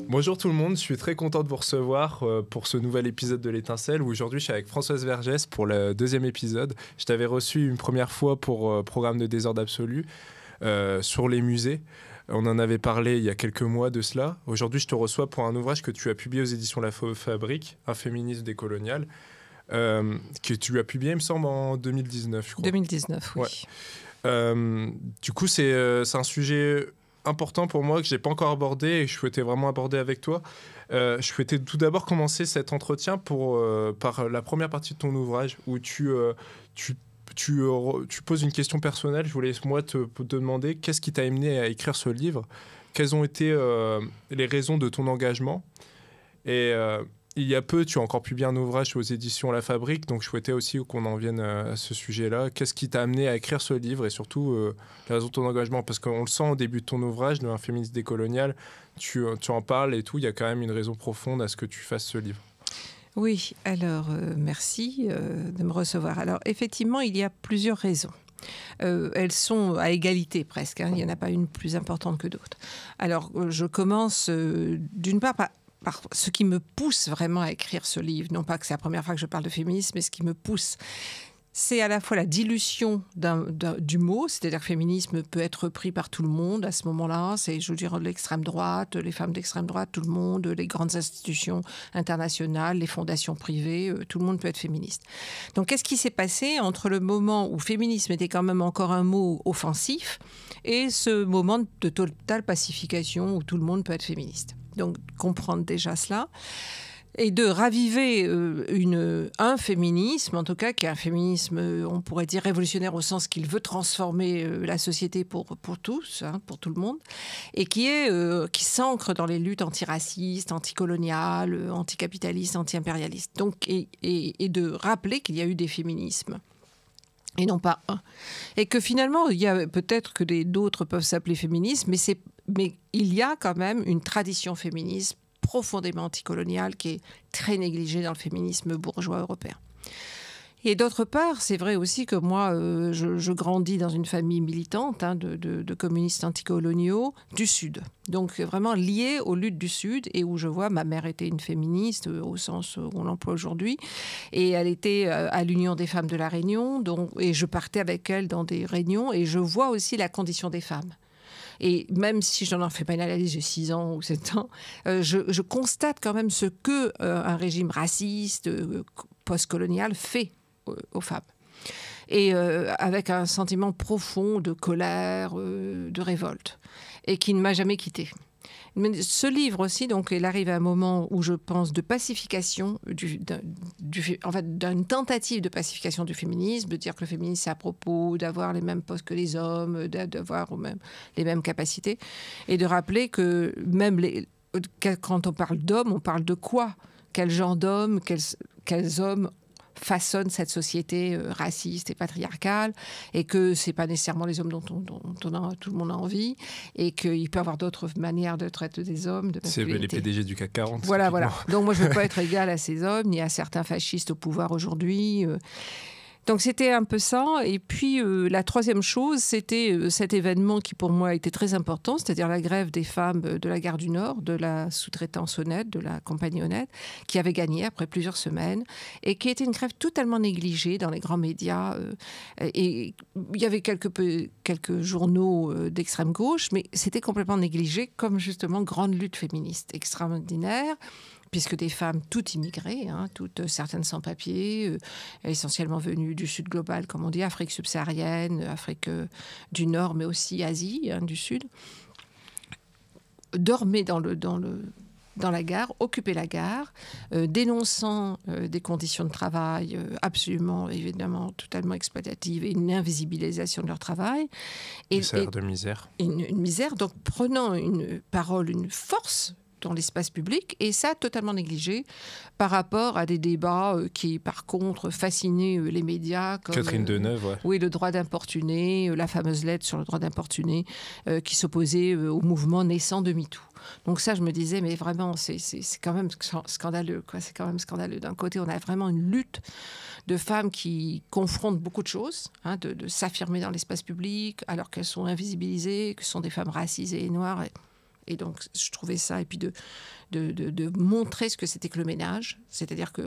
Bonjour tout le monde, je suis très content de vous recevoir pour ce nouvel épisode de l'Étincelle où aujourd'hui je suis avec Françoise Vergès pour le deuxième épisode. Je t'avais reçu une première fois pour Programme de désordre absolu sur les musées. On en avait parlé il y a quelques mois de cela. Aujourd'hui je te reçois pour un ouvrage que tu as publié aux éditions La Fabrique, un féminisme décolonial, que tu as publié il me semble en 2019 je crois. 2019, oui. Ouais. Du coup c'est un sujet important pour moi que je n'ai pas encore abordé et que je souhaitais vraiment aborder avec toi. Je souhaitais tout d'abord commencer cet entretien par la première partie de ton ouvrage où tu poses une question personnelle. Je voulais moi te demander qu'est-ce qui t'a amené à écrire ce livre, quelles ont été les raisons de ton engagement. Et il y a peu, tu as encore publié un ouvrage aux éditions La Fabrique, donc je souhaitais aussi qu'on en vienne à ce sujet-là. Qu'est-ce qui t'a amené à écrire ce livre et surtout les raisons de ton engagement? Parce qu'on le sent au début de ton ouvrage, de Un féminisme décolonial, tu en parles et tout, il y a quand même une raison profonde à ce que tu fasses ce livre. Oui, alors merci de me recevoir. Alors effectivement, il y a plusieurs raisons. Elles sont à égalité presque, hein. Il n'y en a pas une plus importante que d'autres. Alors je commence d'une part par ce qui me pousse vraiment à écrire ce livre. Non pas que c'est la première fois que je parle de féminisme, mais ce qui me pousse, c'est à la fois la dilution du mot, c'est-à-dire que féminisme peut être pris par tout le monde à ce moment-là. C'est, je veux dire, l'extrême droite, les femmes d'extrême droite, tout le monde, les grandes institutions internationales, les fondations privées, tout le monde peut être féministe. Donc, qu'est-ce qui s'est passé entre le moment où féminisme était quand même encore un mot offensif et ce moment de totale pacification où tout le monde peut être féministe? Donc, comprendre déjà cela. Et de raviver un féminisme, en tout cas, qui est un féminisme, on pourrait dire, révolutionnaire au sens qu'il veut transformer la société pour tous, hein, pour tout le monde, et qui s'ancre dans les luttes antiracistes, anticoloniales, anticapitalistes, anti-impérialistes. Donc, et de rappeler qu'il y a eu des féminismes. Et non pas un. Et que finalement, il y a peut-être que d'autres peuvent s'appeler féministes, mais il y a quand même une tradition féministe profondément anticoloniale qui est très négligée dans le féminisme bourgeois européen. Et d'autre part, c'est vrai aussi que moi, je grandis dans une famille militante hein, de communistes anticoloniaux du Sud. Donc vraiment liée aux luttes du Sud et où je vois, ma mère était une féministe au sens où on l'emploie aujourd'hui. Et elle était à l'Union des femmes de la Réunion. Et je partais avec elle dans des réunions et je vois aussi la condition des femmes. Et même si je n'en fais pas une analyse, j'ai 6 ans ou 7 ans, je constate quand même ce qu'un régime raciste, postcolonial fait aux femmes. Et avec un sentiment profond de colère, de révolte, et qui ne m'a jamais quittée. Mais ce livre aussi, donc, il arrive à un moment où je pense de pacification, en fait, d'une tentative de pacification du féminisme, de dire que le féminisme c'est à propos d'avoir les mêmes postes que les hommes, d'avoir même les mêmes capacités, et de rappeler que même quand on parle d'hommes, on parle de quoi? Quel genre d'hommes, quels hommes façonne cette société raciste et patriarcale, et que c'est pas nécessairement les hommes dont tout le monde a envie, et qu'il peut y avoir d'autres manières de traiter des hommes. C'est les PDG du CAC 40. Voilà. Donc moi, je ne veux pas être égale à ces hommes, ni à certains fascistes au pouvoir aujourd'hui. Donc c'était un peu ça. Et puis la troisième chose, c'était cet événement qui pour moi était très important, c'est-à-dire la grève des femmes de la gare du Nord, de la sous-traitance Honnête, de la compagnie Honnête, qui avait gagné après plusieurs semaines, et qui était une grève totalement négligée dans les grands médias. Et il y avait quelques journaux d'extrême gauche, mais c'était complètement négligé comme justement grande lutte féministe extraordinaire, puisque des femmes toutes immigrées, hein, toutes certaines sans papier, essentiellement venues du Sud global, comme on dit, Afrique subsaharienne, Afrique du Nord, mais aussi Asie hein, du Sud, dormaient dans la gare, occupaient la gare, dénonçant des conditions de travail absolument, évidemment, totalement exploitatives et une invisibilisation de leur travail. Des salaires de misère. Une misère, donc prenant une parole, une force dans l'espace public, et ça totalement négligé par rapport à des débats qui, par contre, fascinaient les médias. Comme, Catherine Deneuve, ouais. Oui, le droit d'importuner, la fameuse lettre sur le droit d'importuner qui s'opposait au mouvement naissant de MeToo. Donc ça, je me disais, mais vraiment, c'est quand même scandaleux, quoi. C'est quand même scandaleux. D'un côté, on a vraiment une lutte de femmes qui confrontent beaucoup de choses, hein, de s'affirmer dans l'espace public alors qu'elles sont invisibilisées, que ce sont des femmes racisées et noires. Et donc, je trouvais ça, et puis de montrer ce que c'était que le ménage, c'est-à-dire que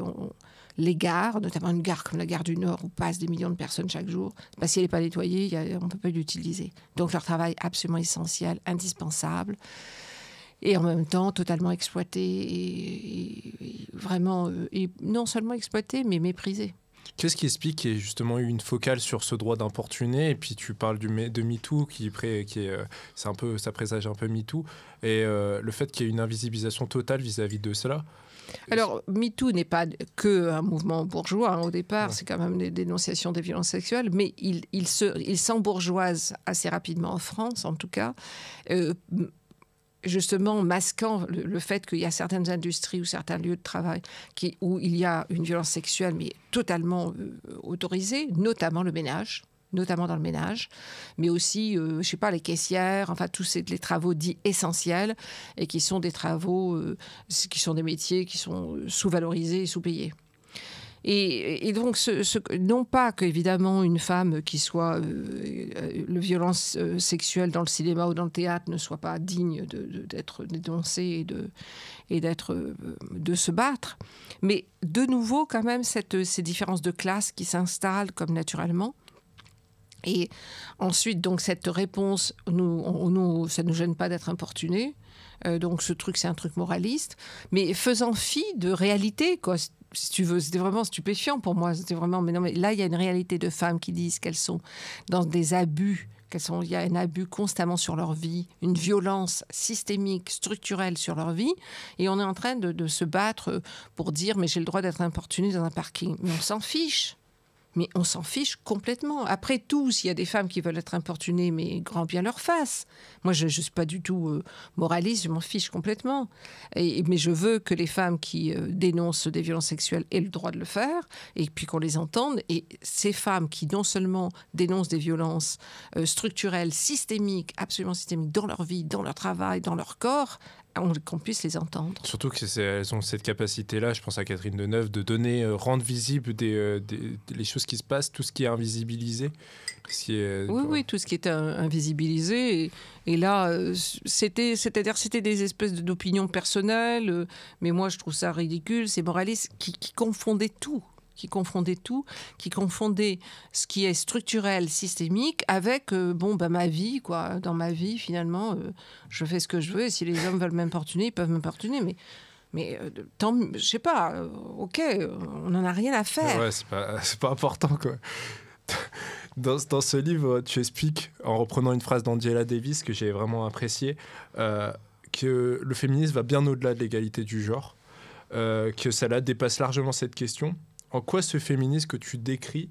les gares, notamment une gare comme la gare du Nord, où passent des millions de personnes chaque jour, parce si elle n'est pas nettoyée, on ne peut pas l'utiliser. Donc, leur travail absolument essentiel, indispensable, et en même temps totalement exploité, et vraiment, et non seulement exploité, mais méprisé. Qu'est-ce qui explique qu'il y ait justement eu une focale sur ce droit d'importuner, et puis tu parles de MeToo, c'est un peu, ça présage un peu MeToo, et le fait qu'il y ait une invisibilisation totale vis-à-vis de cela. Alors, MeToo n'est pas qu'un mouvement bourgeois, hein, au départ, c'est quand même des dénonciations des violences sexuelles, mais il s'embourgeoise assez rapidement en France, en tout cas, justement masquant le fait qu'il y a certaines industries ou certains lieux de travail où il y a une violence sexuelle, mais totalement autorisée, notamment le ménage, notamment dans le ménage, mais aussi, je sais pas, les caissières, enfin tous les travaux dits essentiels, et qui sont des travaux, qui sont des métiers qui sont sous-valorisés et sous-payés. Et donc, non pas qu'évidemment une femme qui soit le violence sexuelle dans le cinéma ou dans le théâtre ne soit pas digne d'être dénoncée et de se battre, mais de nouveau quand même ces différences de classe qui s'installent comme naturellement. Et ensuite, donc, cette réponse, ça ne nous gêne pas d'être importunés. Donc, ce truc, c'est un truc moraliste. Mais faisant fi de réalité, quoi. Si tu veux, c'était vraiment stupéfiant pour moi. C'était vraiment, mais non, mais là, il y a une réalité de femmes qui disent qu'elles sont dans des abus, il y a un abus constamment sur leur vie, une violence systémique, structurelle sur leur vie. Et on est en train de se battre pour dire, mais j'ai le droit d'être importuné dans un parking. Mais on s'en fiche. Mais on s'en fiche complètement. Après tout, s'il y a des femmes qui veulent être importunées, mais grand bien leur face. Moi, je ne suis pas du tout moraliste, je m'en fiche complètement. Mais je veux que les femmes qui dénoncent des violences sexuelles aient le droit de le faire, et puis qu'on les entende. Et ces femmes qui non seulement dénoncent des violences structurelles, systémiques, absolument systémiques, dans leur vie, dans leur travail, dans leur corps, qu'on puisse les entendre. Surtout qu'elles ont cette capacité-là, je pense à Catherine Deneuve, de donner, rendre visible les choses qui se passent, tout ce qui est invisibilisé. Oui, tout ce qui est invisibilisé. Et là, c'était des espèces d'opinions personnelles, mais moi je trouve ça ridicule, ces moralistes qui confondaient tout. Qui confondait ce qui est structurel, systémique, avec ma vie, quoi. Dans ma vie, finalement, je fais ce que je veux, et si les hommes veulent m'importuner, ils peuvent m'importuner, mais je sais pas, ok, on n'en a rien à faire. Ouais, c'est pas important, quoi. Dans ce livre, tu expliques, en reprenant une phrase d'Angela Davis que j'ai vraiment appréciée, que le féminisme va bien au-delà de l'égalité du genre, que ça dépasse largement cette question. En quoi ce féminisme que tu décris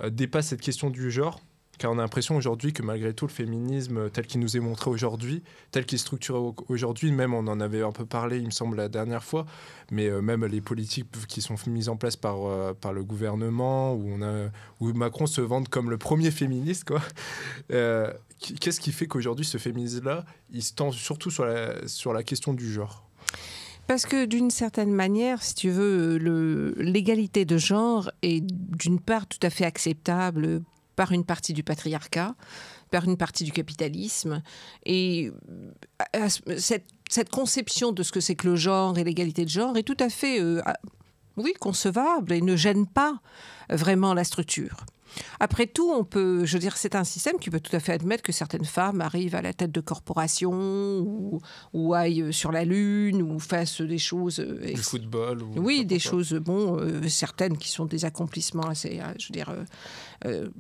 dépasse cette question du genre ? Car on a l'impression aujourd'hui que malgré tout, le féminisme tel qu'il nous est montré aujourd'hui, tel qu'il est structuré aujourd'hui, même on en avait un peu parlé, il me semble, la dernière fois, mais même les politiques qui sont mises en place par le gouvernement, où Macron se vante comme le premier féministe, quoi. Qu'est-ce qui fait qu'aujourd'hui, ce féminisme-là, il se tend surtout sur la question du genre ? Parce que d'une certaine manière, si tu veux, l'égalité de genre est d'une part tout à fait acceptable par une partie du patriarcat, par une partie du capitalisme. Et cette conception de ce que c'est que le genre et l'égalité de genre est tout à fait concevable et ne gêne pas vraiment la structure. Après tout, c'est un système qui peut tout à fait admettre que certaines femmes arrivent à la tête de corporations ou aillent sur la Lune ou fassent des choses... du football. Choses, certaines qui sont des accomplissements assez,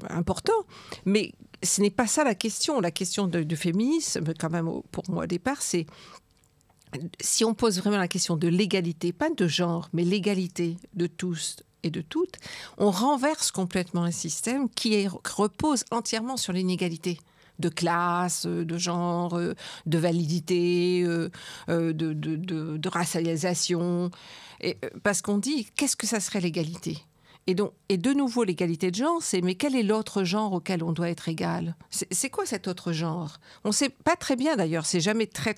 importants. Mais ce n'est pas ça la question. La question du féminisme, quand même, pour moi, au départ, c'est... Si on pose vraiment la question de l'égalité, pas de genre, mais l'égalité de tous et de toutes, on renverse complètement un système qui repose entièrement sur l'inégalité. de classe, de genre, de validité, de racialisation. Parce qu'on dit, qu'est-ce que ça serait l'égalité ? Et de nouveau, l'égalité de genre, c'est mais quel est l'autre genre auquel on doit être égal ? C'est quoi cet autre genre ? On ne sait pas très bien d'ailleurs, c'est jamais très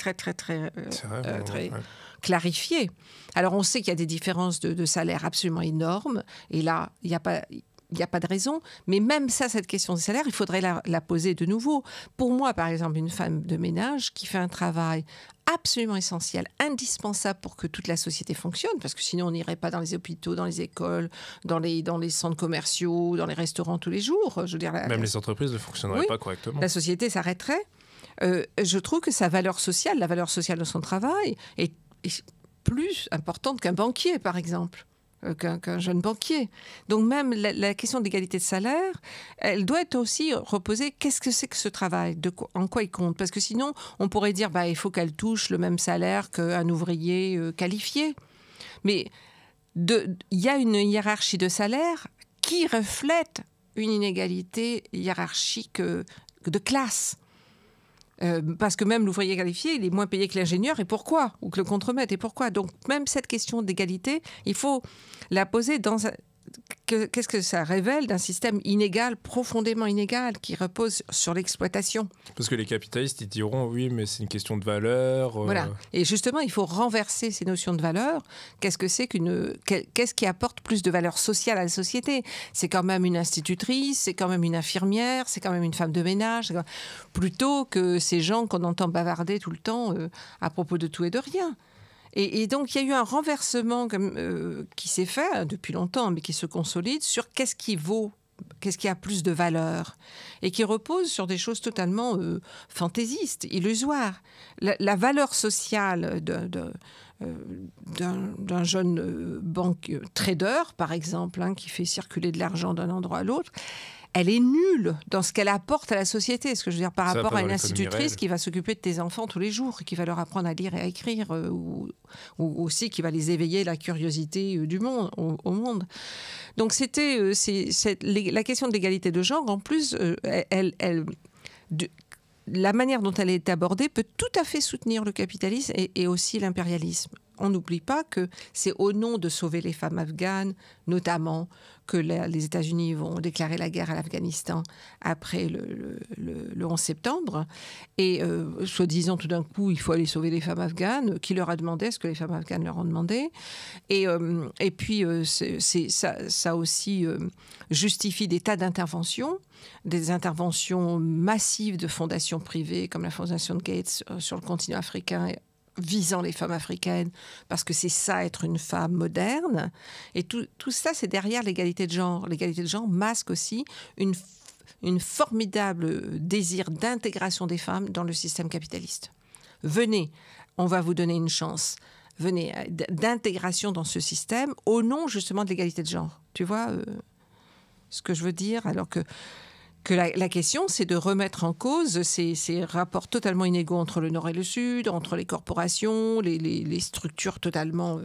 clarifié. Alors on sait qu'il y a des différences de salaire absolument énormes, et là, il n'y a pas de raison. Mais même ça, cette question du salaire, il faudrait la poser de nouveau. Pour moi, par exemple, une femme de ménage qui fait un travail absolument essentiel, indispensable pour que toute la société fonctionne, parce que sinon on n'irait pas dans les hôpitaux, dans les écoles, dans les centres commerciaux, dans les restaurants tous les jours. Je veux dire, même les entreprises ne fonctionneraient pas correctement. La société s'arrêterait. Je trouve que sa valeur sociale, la valeur sociale de son travail, est plus importante qu'un banquier, par exemple. Qu'un jeune banquier. Donc même la question d'égalité de salaire, elle doit être aussi reposée. Qu'est-ce que c'est que ce travail ? En quoi il compte ? Parce que sinon, on pourrait dire il faut qu'elle touche le même salaire qu'un ouvrier qualifié. Mais il y a une hiérarchie de salaire qui reflète une inégalité hiérarchique de classe. Parce que même l'ouvrier qualifié, il est moins payé que l'ingénieur, et pourquoi ? Ou que le contremaître, et pourquoi ? Donc même cette question d'égalité, il faut la poser dans qu'est-ce que ça révèle d'un système inégal, profondément inégal, qui repose sur l'exploitation. Parce que les capitalistes, ils diront, oui, mais c'est une question de valeur. Voilà. Et justement, il faut renverser ces notions de valeur. Qu'est-ce qui apporte plus de valeur sociale à la société ? C'est quand même une institutrice, c'est quand même une infirmière, c'est quand même une femme de ménage, plutôt que ces gens qu'on entend bavarder tout le temps à propos de tout et de rien. Et donc, il y a eu un renversement qui s'est fait depuis longtemps, mais qui se consolide sur qu'est-ce qui vaut, qu'est-ce qui a plus de valeur, et qui repose sur des choses totalement fantaisistes, illusoires. La valeur sociale d'un jeune trader, par exemple, qui fait circuler de l'argent d'un endroit à l'autre, elle est nulle dans ce qu'elle apporte à la société. Ce que je veux dire, par rapport à une institutrice qui va s'occuper de tes enfants tous les jours, qui va leur apprendre à lire et à écrire, ou aussi qui va les éveiller la curiosité du monde, au monde. Donc la question de l'égalité de genre, en plus, la manière dont elle est abordée peut tout à fait soutenir le capitalisme et aussi l'impérialisme. On n'oublie pas que c'est au nom de sauver les femmes afghanes, notamment, que les États-Unis vont déclarer la guerre à l'Afghanistan après le 11 septembre. Et soi-disant, tout d'un coup, il faut aller sauver les femmes afghanes. Qui leur a demandé ? Est-ce que les femmes afghanes leur ont demandé ? Et puis, ça aussi justifie des tas d'interventions, des interventions massives de fondations privées, comme la fondation de Gates sur le continent africain, visant les femmes africaines, parce que c'est ça, être une femme moderne. Et tout ça, c'est derrière l'égalité de genre. L'égalité de genre masque aussi une formidable désir d'intégration des femmes dans le système capitaliste. Venez, on va vous donner une chance. Venez, d'intégration dans ce système, au nom justement de l'égalité de genre. Tu vois ce que je veux dire ? Alors que la question, c'est de remettre en cause ces rapports totalement inégaux entre le Nord et le Sud, entre les corporations, les structures totalement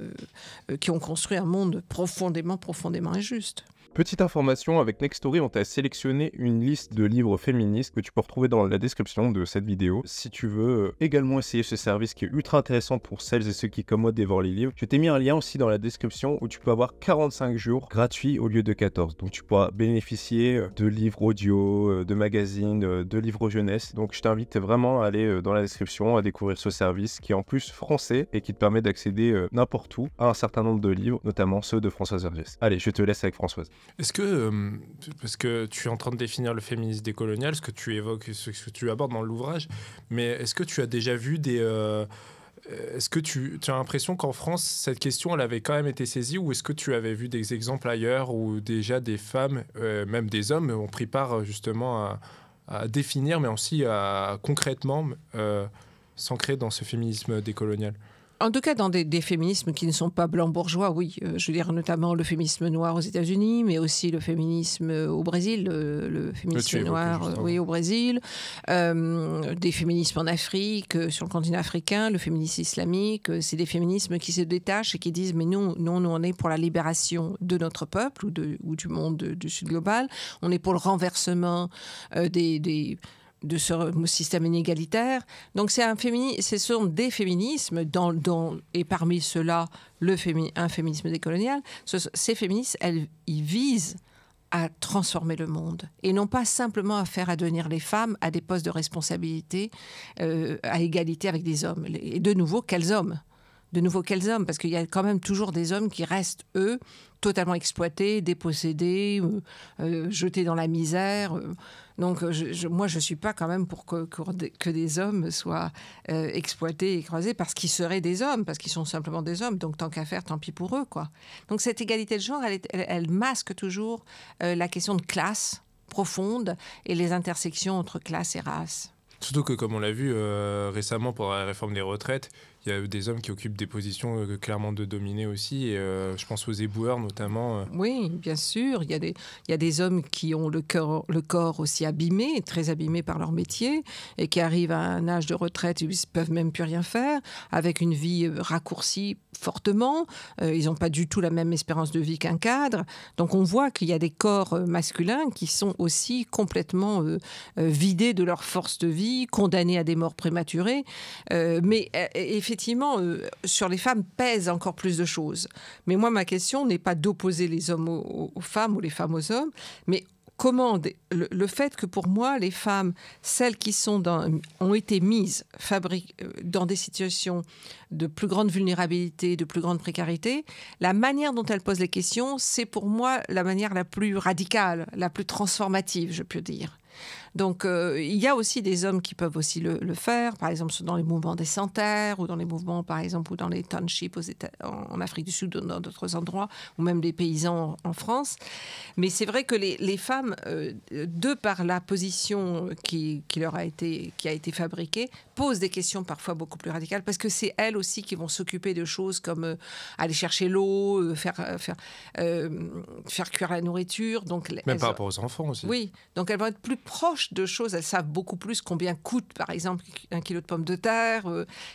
qui ont construit un monde profondément injuste. Petite information, avec Nextory, on t'a sélectionné une liste de livres féministes que tu peux retrouver dans la description de cette vidéo. Si tu veux également essayer ce service qui est ultra intéressant pour celles et ceux qui commodent dévorent les livres, je t'ai mis un lien aussi dans la description où tu peux avoir 45 jours gratuits au lieu de 14. Donc tu pourras bénéficier de livres audio, de magazines, de livres jeunesse. Donc je t'invite vraiment à aller dans la description, à découvrir ce service qui est en plus français et qui te permet d'accéder n'importe où à un certain nombre de livres, notamment ceux de Françoise Vergès. Allez, je te laisse avec Françoise. Est-ce que, parce que tu es en train de définir le féminisme décolonial, ce que tu évoques, ce que tu abordes dans l'ouvrage, mais est-ce que tu as déjà vu est-ce que tu as l'impression qu'en France, cette question, elle avait quand même été saisie, ou est-ce que tu avais vu des exemples ailleurs où déjà des femmes, même des hommes, ont pris part justement à définir, mais aussi à concrètement s'ancrer dans ce féminisme décolonial ? En tout cas, dans des féminismes qui ne sont pas blancs bourgeois, oui. Je veux dire notamment le féminisme noir aux États-Unis, mais aussi le féminisme au Brésil, le féminisme noir au Brésil, des féminismes en Afrique, sur le continent africain, le féminisme islamique. C'est des féminismes qui se détachent et qui disent mais nous on est pour la libération de notre peuple ou du monde du Sud global. On est pour le renversement des de ce système inégalitaire. Donc ce sont des féminismes, et parmi ceux-là, un féminisme décolonial. Ces féministes, ils visent à transformer le monde et non pas simplement à faire advenir les femmes à des postes de responsabilité à égalité avec des hommes. Et de nouveau, quels hommes ? Parce qu'il y a quand même toujours des hommes qui restent, eux, totalement exploités, dépossédés, jetés dans la misère. Donc, moi, je ne suis pas quand même pour que des hommes soient exploités et écrasés parce qu'ils seraient des hommes, parce qu'ils sont simplement des hommes. Donc, tant qu'à faire, tant pis pour eux, quoi. Donc, cette égalité de genre, elle masque toujours la question de classe profonde et les intersections entre classe et race. Surtout que, comme on l'a vu récemment pour la réforme des retraites, il y a des hommes qui occupent des positions clairement de dominés aussi. Et, je pense aux éboueurs notamment. Oui, bien sûr. Il y a des hommes qui ont le corps aussi abîmé, très abîmé par leur métier, et qui arrivent à un âge de retraite où ils ne peuvent même plus rien faire, avec une vie raccourcie fortement. Ils n'ont pas du tout la même espérance de vie qu'un cadre. Donc on voit qu'il y a des corps masculins qui sont aussi complètement vidés de leur force de vie, condamnés à des morts prématurées. Mais effectivement, sur les femmes pèsent encore plus de choses. Mais moi, ma question n'est pas d'opposer les hommes aux femmes ou les femmes aux hommes, mais comment le fait que pour moi, les femmes, celles qui ont été mises dans des situations de plus grande vulnérabilité, de plus grande précarité, la manière dont elles posent les questions, c'est pour moi la manière la plus radicale, la plus transformative, je peux dire. Donc, il y a aussi des hommes qui peuvent aussi le faire, par exemple dans les mouvements des sans-terre ou dans les mouvements, par exemple, ou dans les townships en Afrique du Sud ou dans d'autres endroits, ou même les paysans en France. Mais c'est vrai que les femmes, de par la position qui a été fabriquée, posent des questions parfois beaucoup plus radicales, parce que c'est elles aussi qui vont s'occuper de choses comme aller chercher l'eau, faire cuire la nourriture. Donc, même par rapport aux enfants aussi. Oui, donc elles vont être plus proches de choses, elles savent beaucoup plus combien coûte par exemple 1 kilo de pommes de terre,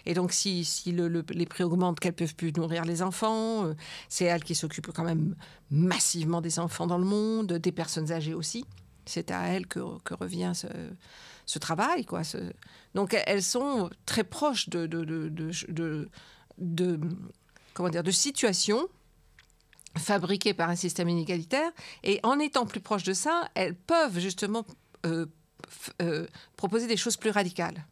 et donc si les prix augmentent, qu'elles ne peuvent plus nourrir les enfants, c'est elles qui s'occupent quand même massivement des enfants dans le monde, des personnes âgées aussi, c'est à elles que revient ce travail, quoi. Donc elles sont très proches de situations fabriquées par un système inégalitaire, et en étant plus proches de ça, elles peuvent justement proposer des choses plus radicales.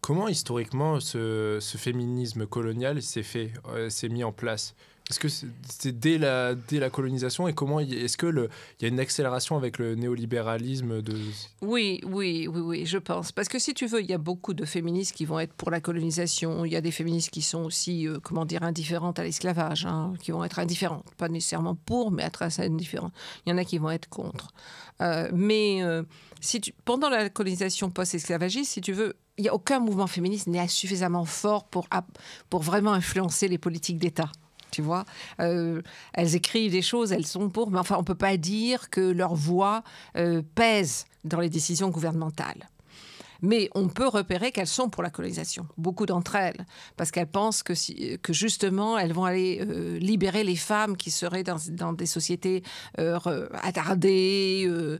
Comment historiquement ce féminisme colonial s'est mis en place ? Est-ce que c'est dès la colonisation, et comment est-ce que il y a une accélération avec le néolibéralisme Oui, je pense. Parce que si tu veux, il y a beaucoup de féministes qui vont être pour la colonisation. Il y a des féministes qui sont aussi, indifférentes à l'esclavage, qui vont être indifférentes, pas nécessairement pour, mais être assez indifférentes. Il y en a qui vont être contre. Pendant la colonisation post-esclavagiste, si tu veux, il n'y a aucun mouvement féministe n'est suffisamment fort pour vraiment influencer les politiques d'État. Tu vois, elles écrivent des choses, elles sont pour, mais enfin, on ne peut pas dire que leur voix pèse dans les décisions gouvernementales. Mais on peut repérer qu'elles sont pour la colonisation, beaucoup d'entre elles, parce qu'elles pensent que justement, elles vont aller libérer les femmes qui seraient dans des sociétés attardées,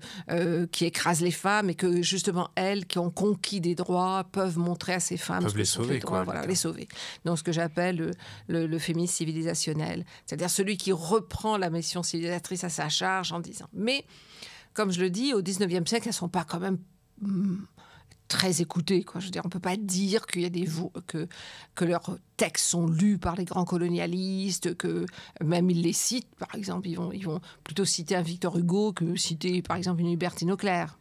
qui écrasent les femmes, et que justement, elles, qui ont conquis des droits, peuvent montrer à ces femmes... Peuvent les sauver, quoi. Voilà, les sauver. Donc, ce que j'appelle le féminisme civilisationnel, c'est-à-dire celui qui reprend la mission civilisatrice à sa charge en disant... Mais, comme je le dis, au 19e siècle, elles ne sont pas quand même... très écoutés, quoi. Je veux dire, on ne peut pas dire qu'il y a que leurs textes sont lus par les grands colonialistes, que même ils les citent, par exemple. Ils vont plutôt citer un Victor Hugo que citer, par exemple, une Hubertine Auclair.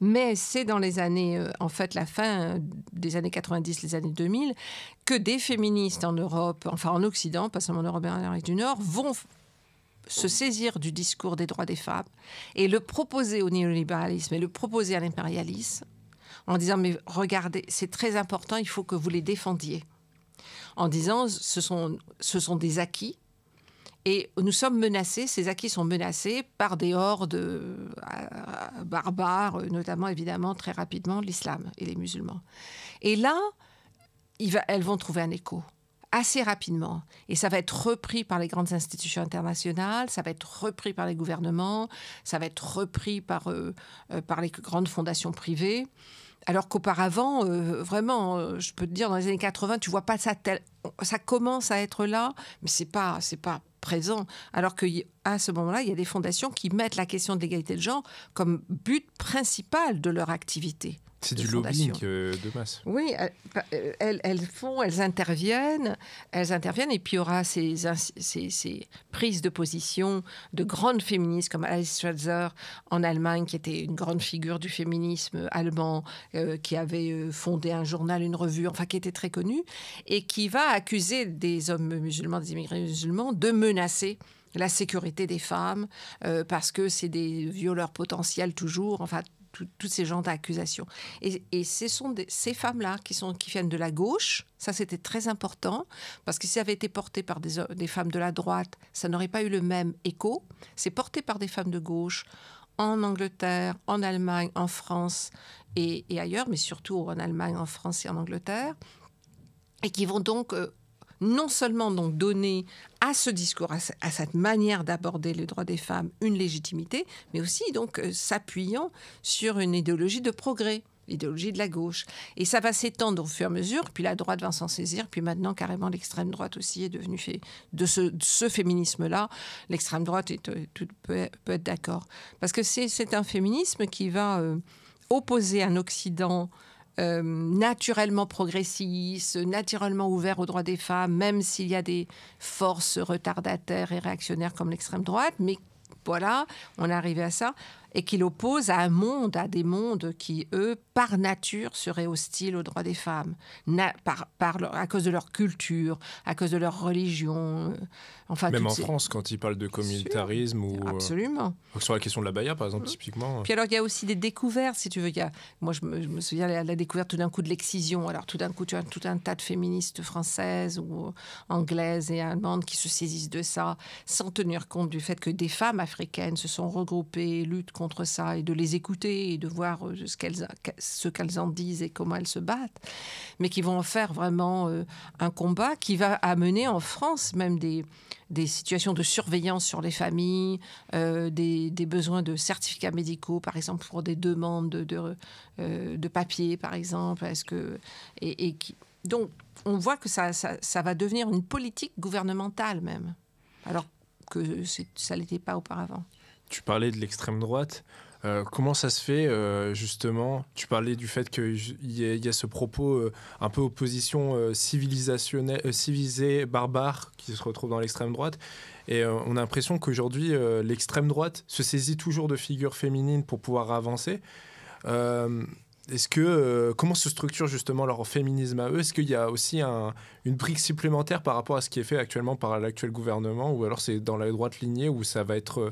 Mais c'est dans les années, la fin des années 90, les années 2000, que des féministes en Europe, enfin en Occident, pas seulement en Europe et en Amérique du Nord, vont se saisir du discours des droits des femmes et le proposer au néolibéralisme et le proposer à l'impérialisme en disant, mais regardez, c'est très important, il faut que vous les défendiez. En disant, ce sont des acquis et nous sommes menacés, ces acquis sont menacés par des hordes barbares, notamment évidemment très rapidement l'islam et les musulmans. Et là, elles vont trouver un écho. assez rapidement. Et ça va être repris par les grandes institutions internationales, ça va être repris par les gouvernements, ça va être repris par les grandes fondations privées. Alors qu'auparavant, vraiment, je peux te dire, dans les années 80, tu vois pas ça ça commence à être là, mais c'est pas présent. Alors qu'à ce moment-là, il y a des fondations qui mettent la question de l'égalité de genre comme but principal de leur activité. C'est du lobbying de masse. Oui, elles interviennent, et puis il y aura ces prises de position de grandes féministes comme Alice Schwarzer en Allemagne, qui était une grande figure du féminisme allemand, qui avait fondé un journal, une revue, enfin qui était très connue, et qui va accuser des hommes musulmans, des immigrés musulmans, de menacer la sécurité des femmes, parce que c'est des violeurs potentiels toujours, enfin tous ces genres d'accusations. Et ce sont ces femmes-là qui viennent de la gauche. Ça, c'était très important, parce que si ça avait été porté par des femmes de la droite, ça n'aurait pas eu le même écho. C'est porté par des femmes de gauche en Angleterre, en Allemagne, en France et ailleurs, mais surtout en Allemagne, en France et en Angleterre, et qui vont donc non seulement donc donner à ce discours, à cette manière d'aborder les droits des femmes, une légitimité, mais aussi donc s'appuyant sur une idéologie de progrès, l'idéologie de la gauche. Et ça va s'étendre au fur et à mesure, puis la droite va s'en saisir, puis maintenant carrément l'extrême droite aussi est devenue fait de ce féminisme-là. L'extrême droite peut être d'accord. Parce que c'est un féminisme qui va opposer un Occident naturellement progressiste, naturellement ouvert aux droits des femmes, même s'il y a des forces retardataires et réactionnaires comme l'extrême droite, mais voilà, on est arrivé à ça, et qu'il oppose à des mondes qui, eux, par nature, seraient hostiles aux droits des femmes, à cause de leur culture, à cause de leur religion. Enfin, même en France, quand ils parlent de communautarisme ou absolument. Sur la question de l'abaya, par exemple, typiquement. Puis alors, il y a aussi des découvertes, si tu veux. Moi, je me souviens la découverte tout d'un coup de l'excision. Alors, tout d'un coup, tu as tout un tas de féministes françaises ou anglaises et allemandes qui se saisissent de ça, sans tenir compte du fait que des femmes africaines se sont regroupées, luttent contre ça, et de les écouter et de voir ce qu'elles en disent et comment elles se battent, mais qui vont en faire vraiment un combat qui va amener en France même des situations de surveillance sur les familles, des besoins de certificats médicaux, par exemple, pour des demandes de papiers, par exemple. Donc, on voit que ça va devenir une politique gouvernementale même, alors que ça ne l'était pas auparavant. Tu parlais de l'extrême droite. Comment ça se fait, justement? Tu parlais du fait qu'il y a ce propos un peu opposition civilisée, barbare, qui se retrouve dans l'extrême droite. Et on a l'impression qu'aujourd'hui, l'extrême droite se saisit toujours de figures féminines pour pouvoir avancer. Comment se structure justement leur féminisme à eux? Est-ce qu'il y a aussi une brique supplémentaire par rapport à ce qui est fait actuellement par l'actuel gouvernement, ou alors c'est dans la droite lignée où ça va être...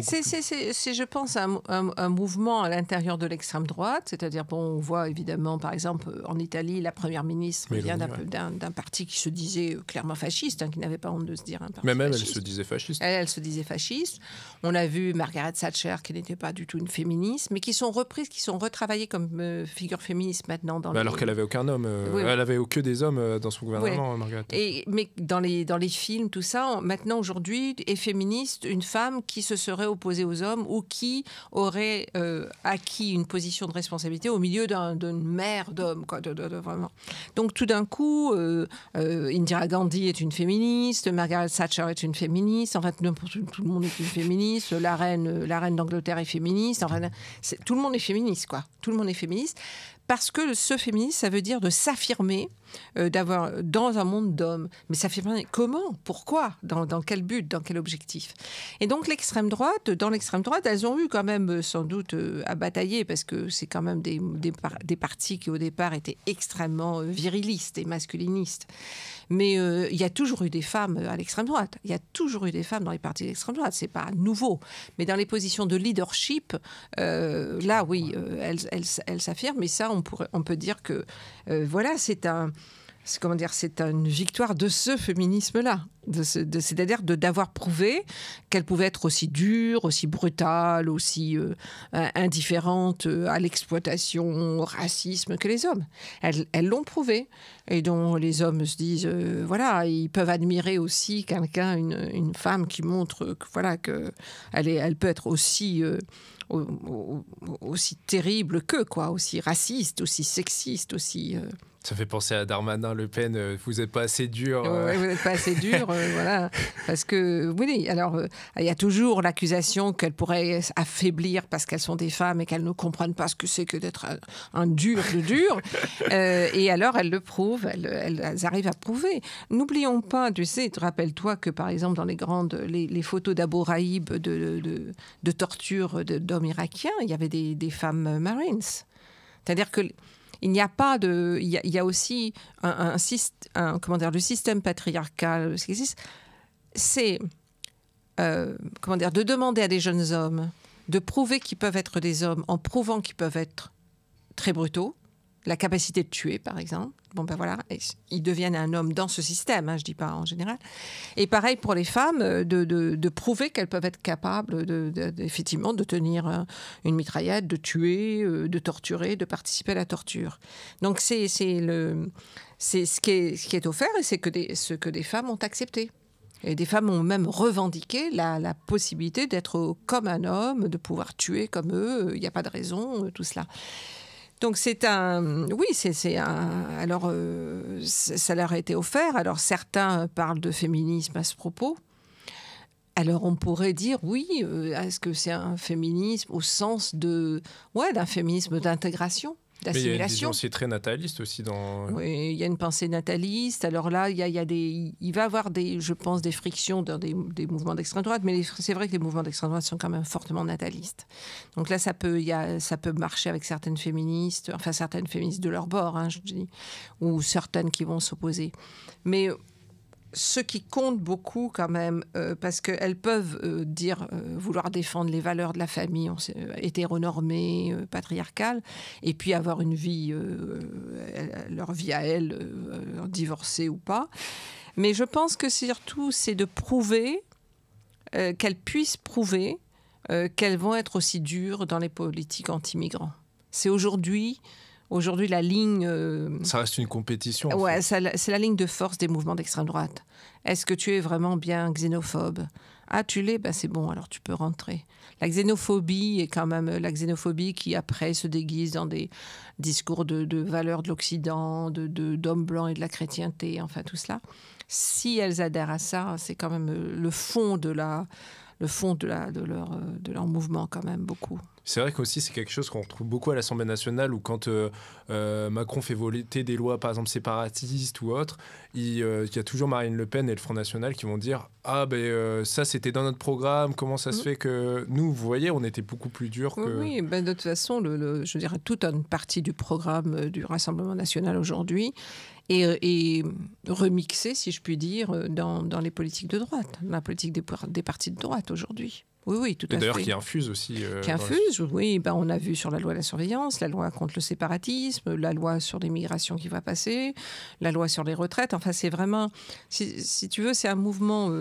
C'est, je pense, un mouvement à l'intérieur de l'extrême droite. C'est-à-dire, on voit évidemment, par exemple, en Italie, la première ministre vient d'un parti qui se disait clairement fasciste, qui n'avait pas honte de se dire un parti fasciste. Elle se disait fasciste. Elle se disait fasciste. On a vu Margaret Thatcher, qui n'était pas du tout une féministe, mais qui sont reprises, qui sont retravaillées comme figure féministe maintenant. Alors qu'elle n'avait aucun homme. Elle avait que des hommes dans son gouvernement, Margaret. Mais dans les films, tout ça, maintenant, aujourd'hui, est féministe une femme qui se serait opposée aux hommes ou qui aurait acquis une position de responsabilité au milieu d'une mer d'hommes, vraiment. Donc tout d'un coup, Indira Gandhi est une féministe, Margaret Thatcher est une féministe, en fait tout le monde est une féministe, la reine d'Angleterre est féministe, enfin, tout le monde est féministe, quoi. Tout le monde est féministe. Parce que ce féminisme, ça veut dire de s'affirmer, d'avoir dans un monde d'hommes. Mais s'affirmer comment? Pourquoi? Dans quel but? Dans quel objectif? Et donc dans l'extrême droite, elles ont eu quand même sans doute à batailler, parce que c'est quand même des partis qui au départ étaient extrêmement virilistes et masculinistes. Mais il y a toujours eu des femmes à l'extrême droite. Il y a toujours eu des femmes dans les partis d'extrême droite. C'est pas nouveau. Mais dans les positions de leadership, là, oui, elles s'affirment. Mais ça, on peut dire que voilà, c'est comment dire, c'est une victoire de ce féminisme-là, c'est-à-dire d'avoir prouvé qu'elle pouvait être aussi dure, aussi brutale, aussi indifférente à l'exploitation, au racisme que les hommes. Elles l'ont prouvé, et dont les hommes se disent, voilà, ils peuvent admirer aussi quelqu'un, une femme qui montre que, voilà, elle peut être aussi aussi terrible qu'eux, quoi, aussi raciste, aussi sexiste, aussi... Ça fait penser à Darmanin, Le Pen, vous n'êtes pas assez dur. Oui, vous n'êtes pas assez dur, voilà. Parce que, oui, alors, il y a toujours l'accusation qu'elles pourraient affaiblir parce qu'elles sont des femmes et qu'elles ne comprennent pas ce que c'est que d'être un dur de dur. Et alors, elles le prouvent, elles arrivent à prouver. N'oublions pas, tu sais, rappelle-toi que, par exemple, dans les photos d'Abu Ghraib de torture d'hommes irakiens, il y avait des femmes Marines. C'est-à-dire que il n'y a pas de... Il y a aussi comment dire, le système patriarcal, ce qui existe, c'est comment dire, de demander à des jeunes hommes de prouver qu'ils peuvent être des hommes en prouvant qu'ils peuvent être très brutaux, la capacité de tuer, par exemple. Bon, ben voilà, ils deviennent un homme dans ce système, hein, je ne dis pas en général. Et pareil pour les femmes, de prouver qu'elles peuvent être capables, effectivement, de tenir une mitraillette, de tuer, de torturer, de participer à la torture. Donc, c'est ce qui est offert, et c'est ce que des femmes ont accepté. Et des femmes ont même revendiqué la possibilité d'être comme un homme, de pouvoir tuer comme eux, il n'y a pas de raison, tout cela. Donc c'est un... Oui, alors, ça leur a été offert. Alors certains parlent de féminisme à ce propos. Alors on pourrait dire, oui, est-ce que c'est un féminisme au sens d'un féminisme d'intégration, d'assimilation? Mais il y a une vision aussi très nataliste aussi dans... Oui, il y a une pensée nataliste. Alors là, il va y avoir, je pense, des frictions dans des mouvements d'extrême droite, mais c'est vrai que les mouvements d'extrême droite sont quand même fortement natalistes. Donc là, ça peut marcher avec certaines féministes de leur bord, hein, je dis, ou certaines qui vont s'opposer. Mais ce qui compte beaucoup quand même, parce qu'elles peuvent vouloir défendre les valeurs de la famille hétéronormée, patriarcale, et puis avoir une vie, leur vie à elles, divorcée ou pas. Mais je pense que surtout, c'est de prouver, qu'elles puissent prouver qu'elles vont être aussi dures dans les politiques anti-migrants. C'est aujourd'hui, la ligne... Ça reste une compétition. Ouais, c'est la ligne de force des mouvements d'extrême droite. Est-ce que tu es vraiment bien xénophobe? Ah, tu l'es? Ben, c'est bon, alors tu peux rentrer. La xénophobie est quand même la xénophobie qui, après, se déguise dans des discours de valeurs de l'Occident, d'hommes blancs et de la chrétienté, enfin tout cela. Si elles adhèrent à ça, c'est quand même le fond de leur mouvement, quand même, beaucoup. C'est vrai qu'aussi, c'est quelque chose qu'on retrouve beaucoup à l'Assemblée nationale, où quand Macron fait voter des lois, par exemple, séparatistes ou autres, il y a toujours Marine Le Pen et le Front National qui vont dire « Ah, ça, c'était dans notre programme, comment ça se fait que nous, vous voyez, on était beaucoup plus durs que... » Oui, de toute façon, je dirais toute une partie du programme du Rassemblement national aujourd'hui est remixée, si je puis dire, dans les politiques de droite, dans la politique des partis de droite aujourd'hui. Oui, tout à fait. D'ailleurs, qui infuse aussi. Qui infuse, oui. On a vu sur la loi de la surveillance, la loi contre le séparatisme, la loi sur l'immigration qui va passer, la loi sur les retraites. Enfin, c'est vraiment, si tu veux, c'est un mouvement,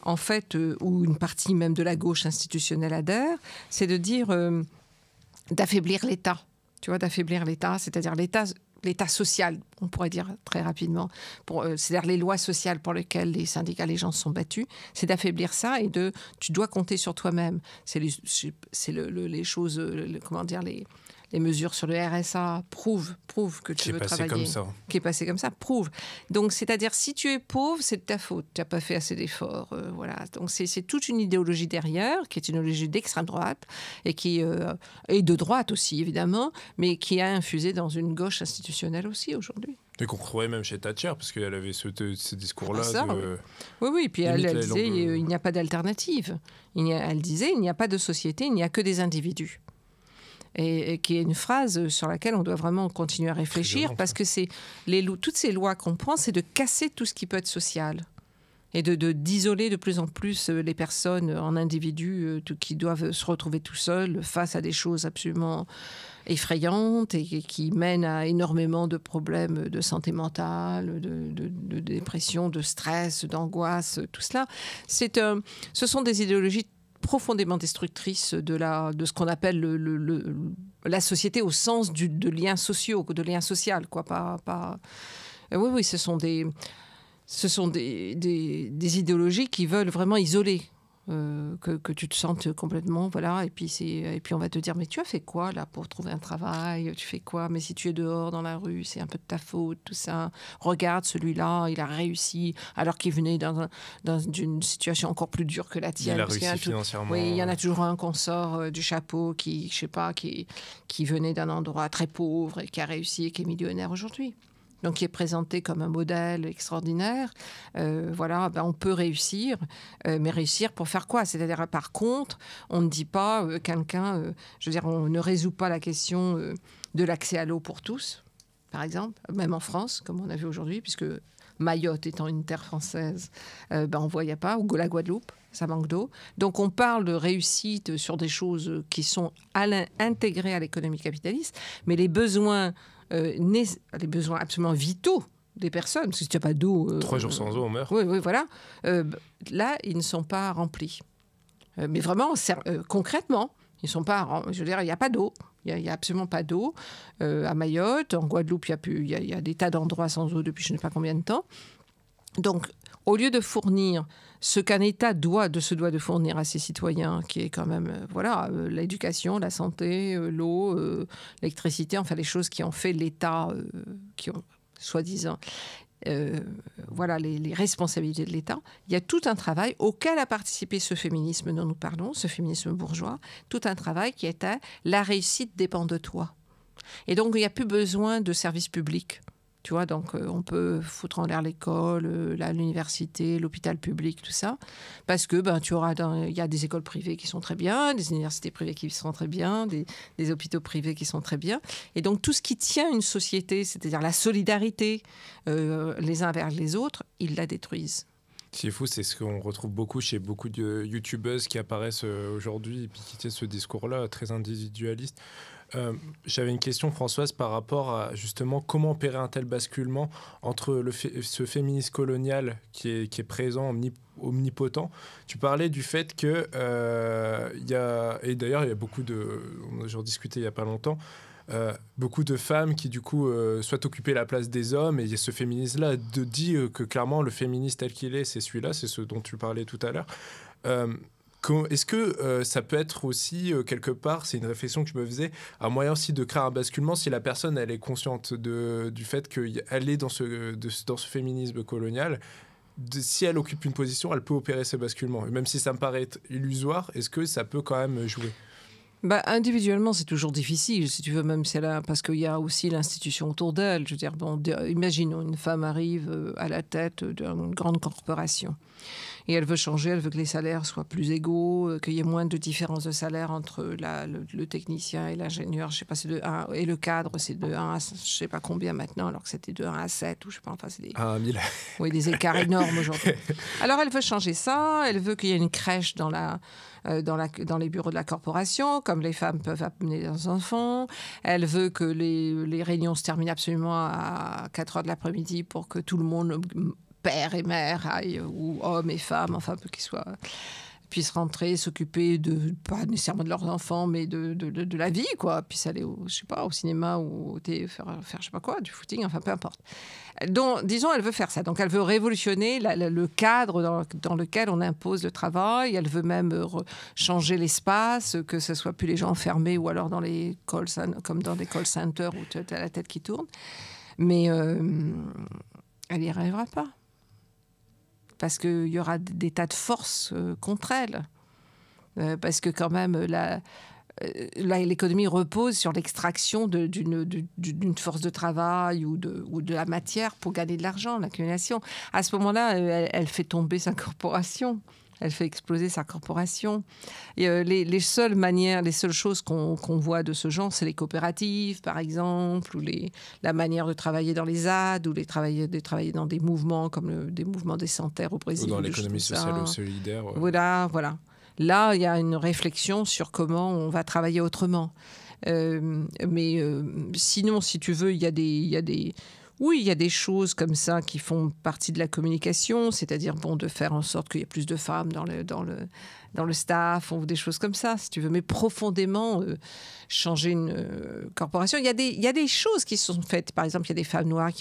en fait, où une partie même de la gauche institutionnelle adhère, c'est de dire, d'affaiblir l'État. Tu vois, d'affaiblir l'État, c'est-à-dire l'État social, on pourrait dire très rapidement, c'est-à-dire les lois sociales pour lesquelles les syndicats, les gens se sont battus, c'est d'affaiblir ça et tu dois compter sur toi-même. C'est les choses, comment dire, les mesures sur le RSA prouvent que tu veux travailler. Qui est passé comme ça, prouve. Donc, c'est-à-dire, si tu es pauvre, c'est de ta faute. Tu n'as pas fait assez d'efforts. Voilà. Donc, c'est toute une idéologie derrière, qui est une idéologie d'extrême droite, et et de droite aussi, évidemment, mais qui a infusé dans une gauche institutionnelle aussi aujourd'hui. Et qu'on retrouvait même chez Thatcher, parce qu'elle avait ce discours-là. Oui, puis elle disait il n'y a pas d'alternative. Elle disait il n'y a pas de société, il n'y a que des individus. Et qui est une phrase sur laquelle on doit vraiment continuer à réfléchir, parce que toutes ces lois qu'on prend, c'est de casser tout ce qui peut être social. et d'isoler de plus en plus les personnes en individus qui doivent se retrouver tout seuls face à des choses absolument effrayantes et qui mènent à énormément de problèmes de santé mentale, de dépression, de stress, d'angoisse, tout cela. Ce sont des idéologies profondément destructrices de ce qu'on appelle la société au sens de liens sociaux, de liens sociaux, quoi. Oui, ce sont des idéologies qui veulent vraiment isoler, que tu te sentes complètement, voilà. Et puis on va te dire, mais tu as fait quoi là pour trouver un travail? Tu fais quoi? Mais si tu es dehors dans la rue, c'est un peu de ta faute, tout ça. Regarde celui-là, il a réussi alors qu'il venait d'une situation encore plus dure que la tienne. Il a réussi financièrement. Oui, il y en a toujours un qu'on sort du chapeau qui venait d'un endroit très pauvre et qui a réussi et qui est millionnaire aujourd'hui. Donc qui est présenté comme un modèle extraordinaire. On peut réussir, mais réussir pour faire quoi? C'est-à-dire, par contre, on ne dit pas on ne résout pas la question de l'accès à l'eau pour tous, par exemple, même en France, comme on a vu aujourd'hui, puisque Mayotte étant une terre française, on ne voyait pas, ou la Guadeloupe, ça manque d'eau. Donc on parle de réussite sur des choses qui sont intégrées à l'économie capitaliste, mais les besoins absolument vitaux des personnes, parce que si tu n'as pas d'eau... 3 jours sans eau, on meurt. Oui, voilà. Là, ils ne sont pas remplis. Mais vraiment, concrètement, ils ne sont pas... Je veux dire, il n'y a pas d'eau. Il n'y a absolument pas d'eau. À Mayotte, en Guadeloupe, il y a des tas d'endroits sans eau depuis je ne sais pas combien de temps. Donc, au lieu de fournir ce qu'un État se doit de fournir à ses citoyens, qui est quand même l'éducation, la santé, l'eau, l'électricité, enfin les choses qui ont fait l'État, qui ont soi-disant les responsabilités de l'État. Il y a tout un travail auquel a participé ce féminisme dont nous parlons, ce féminisme bourgeois, tout un travail qui était la réussite dépend de toi. Et donc il n'y a plus besoin de services publics. Tu vois, donc on peut foutre en l'air l'école, l'université, l'hôpital public, tout ça, parce que il y a des écoles privées qui sont très bien, des universités privées qui sont très bien, des hôpitaux privés qui sont très bien, et donc tout ce qui tient une société, c'est-à-dire la solidarité les uns vers les autres, ils la détruisent. Ce qui est fou, c'est ce qu'on retrouve beaucoup chez beaucoup de youtubeuses qui apparaissent aujourd'hui et puis qui tiennent ce discours-là très individualiste. J'avais une question, Françoise, par rapport à justement comment opérer un tel basculement entre ce féminisme colonial qui est présent, omnipotent. Tu parlais du fait que et d'ailleurs il y a j'en discutais il n'y a pas longtemps, beaucoup de femmes qui du coup souhaitent occuper la place des hommes, et ce féminisme-là dit que clairement le féminisme tel qu'il est, c'est celui-là, c'est ce dont tu parlais tout à l'heure. Est-ce que ça peut être aussi, quelque part, c'est une réflexion que je me faisais, un moyen aussi de créer un basculement si la personne elle est consciente du fait qu'elle est dans ce féminisme colonial, si elle occupe une position, elle peut opérer ce basculement. Et même si ça me paraît illusoire, est-ce que ça peut quand même jouer ? Individuellement, c'est toujours difficile, si tu veux, même si parce qu'il y a aussi l'institution autour d'elle. Je veux dire, imaginons une femme arrive à la tête d'une grande corporation et elle veut changer, elle veut que les salaires soient plus égaux, qu'il y ait moins de différence de salaire entre le technicien et l'ingénieur. Je sais pas, c'est de 1, et le cadre, c'est de 1 à je sais pas combien maintenant, alors que c'était de 1 à 7, ou je sais pas, enfin, c'est des... 1 à 1000. Oui, des écarts énormes aujourd'hui. Alors, elle veut changer ça, elle veut qu'il y ait une crèche dans les bureaux de la corporation, comme les femmes peuvent amener leurs enfants. Elle veut que les réunions se terminent absolument à 4 heures de l'après-midi pour que tout le monde, père et mère, aille, ou hommes et femmes, enfin, puissent rentrer, s'occuper pas nécessairement de leurs enfants, mais de la vie, quoi. Puis aller au cinéma ou faire je sais pas quoi, du footing, enfin, peu importe. Donc, disons, elle veut faire ça. Donc, elle veut révolutionner le cadre dans lequel on impose le travail. Elle veut même changer l'espace, que ce soit plus les gens enfermés ou alors comme dans des call centers où tu as la tête qui tourne. Mais elle n'y arrivera pas. Parce qu'il y aura des tas de forces contre elle. Parce que quand même, l'économie repose sur l'extraction d'une force de travail ou de la matière pour gagner de l'argent, l'accumulation. À ce moment-là, elle fait tomber sa corporation. elle fait exploser sa corporation. Et, les seules manières, les seules choses qu'on voit de ce genre, c'est les coopératives, par exemple, ou la manière de travailler dans les ZAD, ou de travailler dans des mouvements comme des mouvements des Sans-Terre au Brésil. Ou dans l'économie sociale ou solidaire. Ouais. Voilà. Là, il y a une réflexion sur comment on va travailler autrement. Mais sinon, si tu veux, il y a des choses comme ça qui font partie de la communication, c'est-à-dire de faire en sorte qu'il y ait plus de femmes dans le staff ou des choses comme ça, si tu veux. Mais profondément, changer une corporation. Il y a des choses qui sont faites. Par exemple, il y a des femmes noires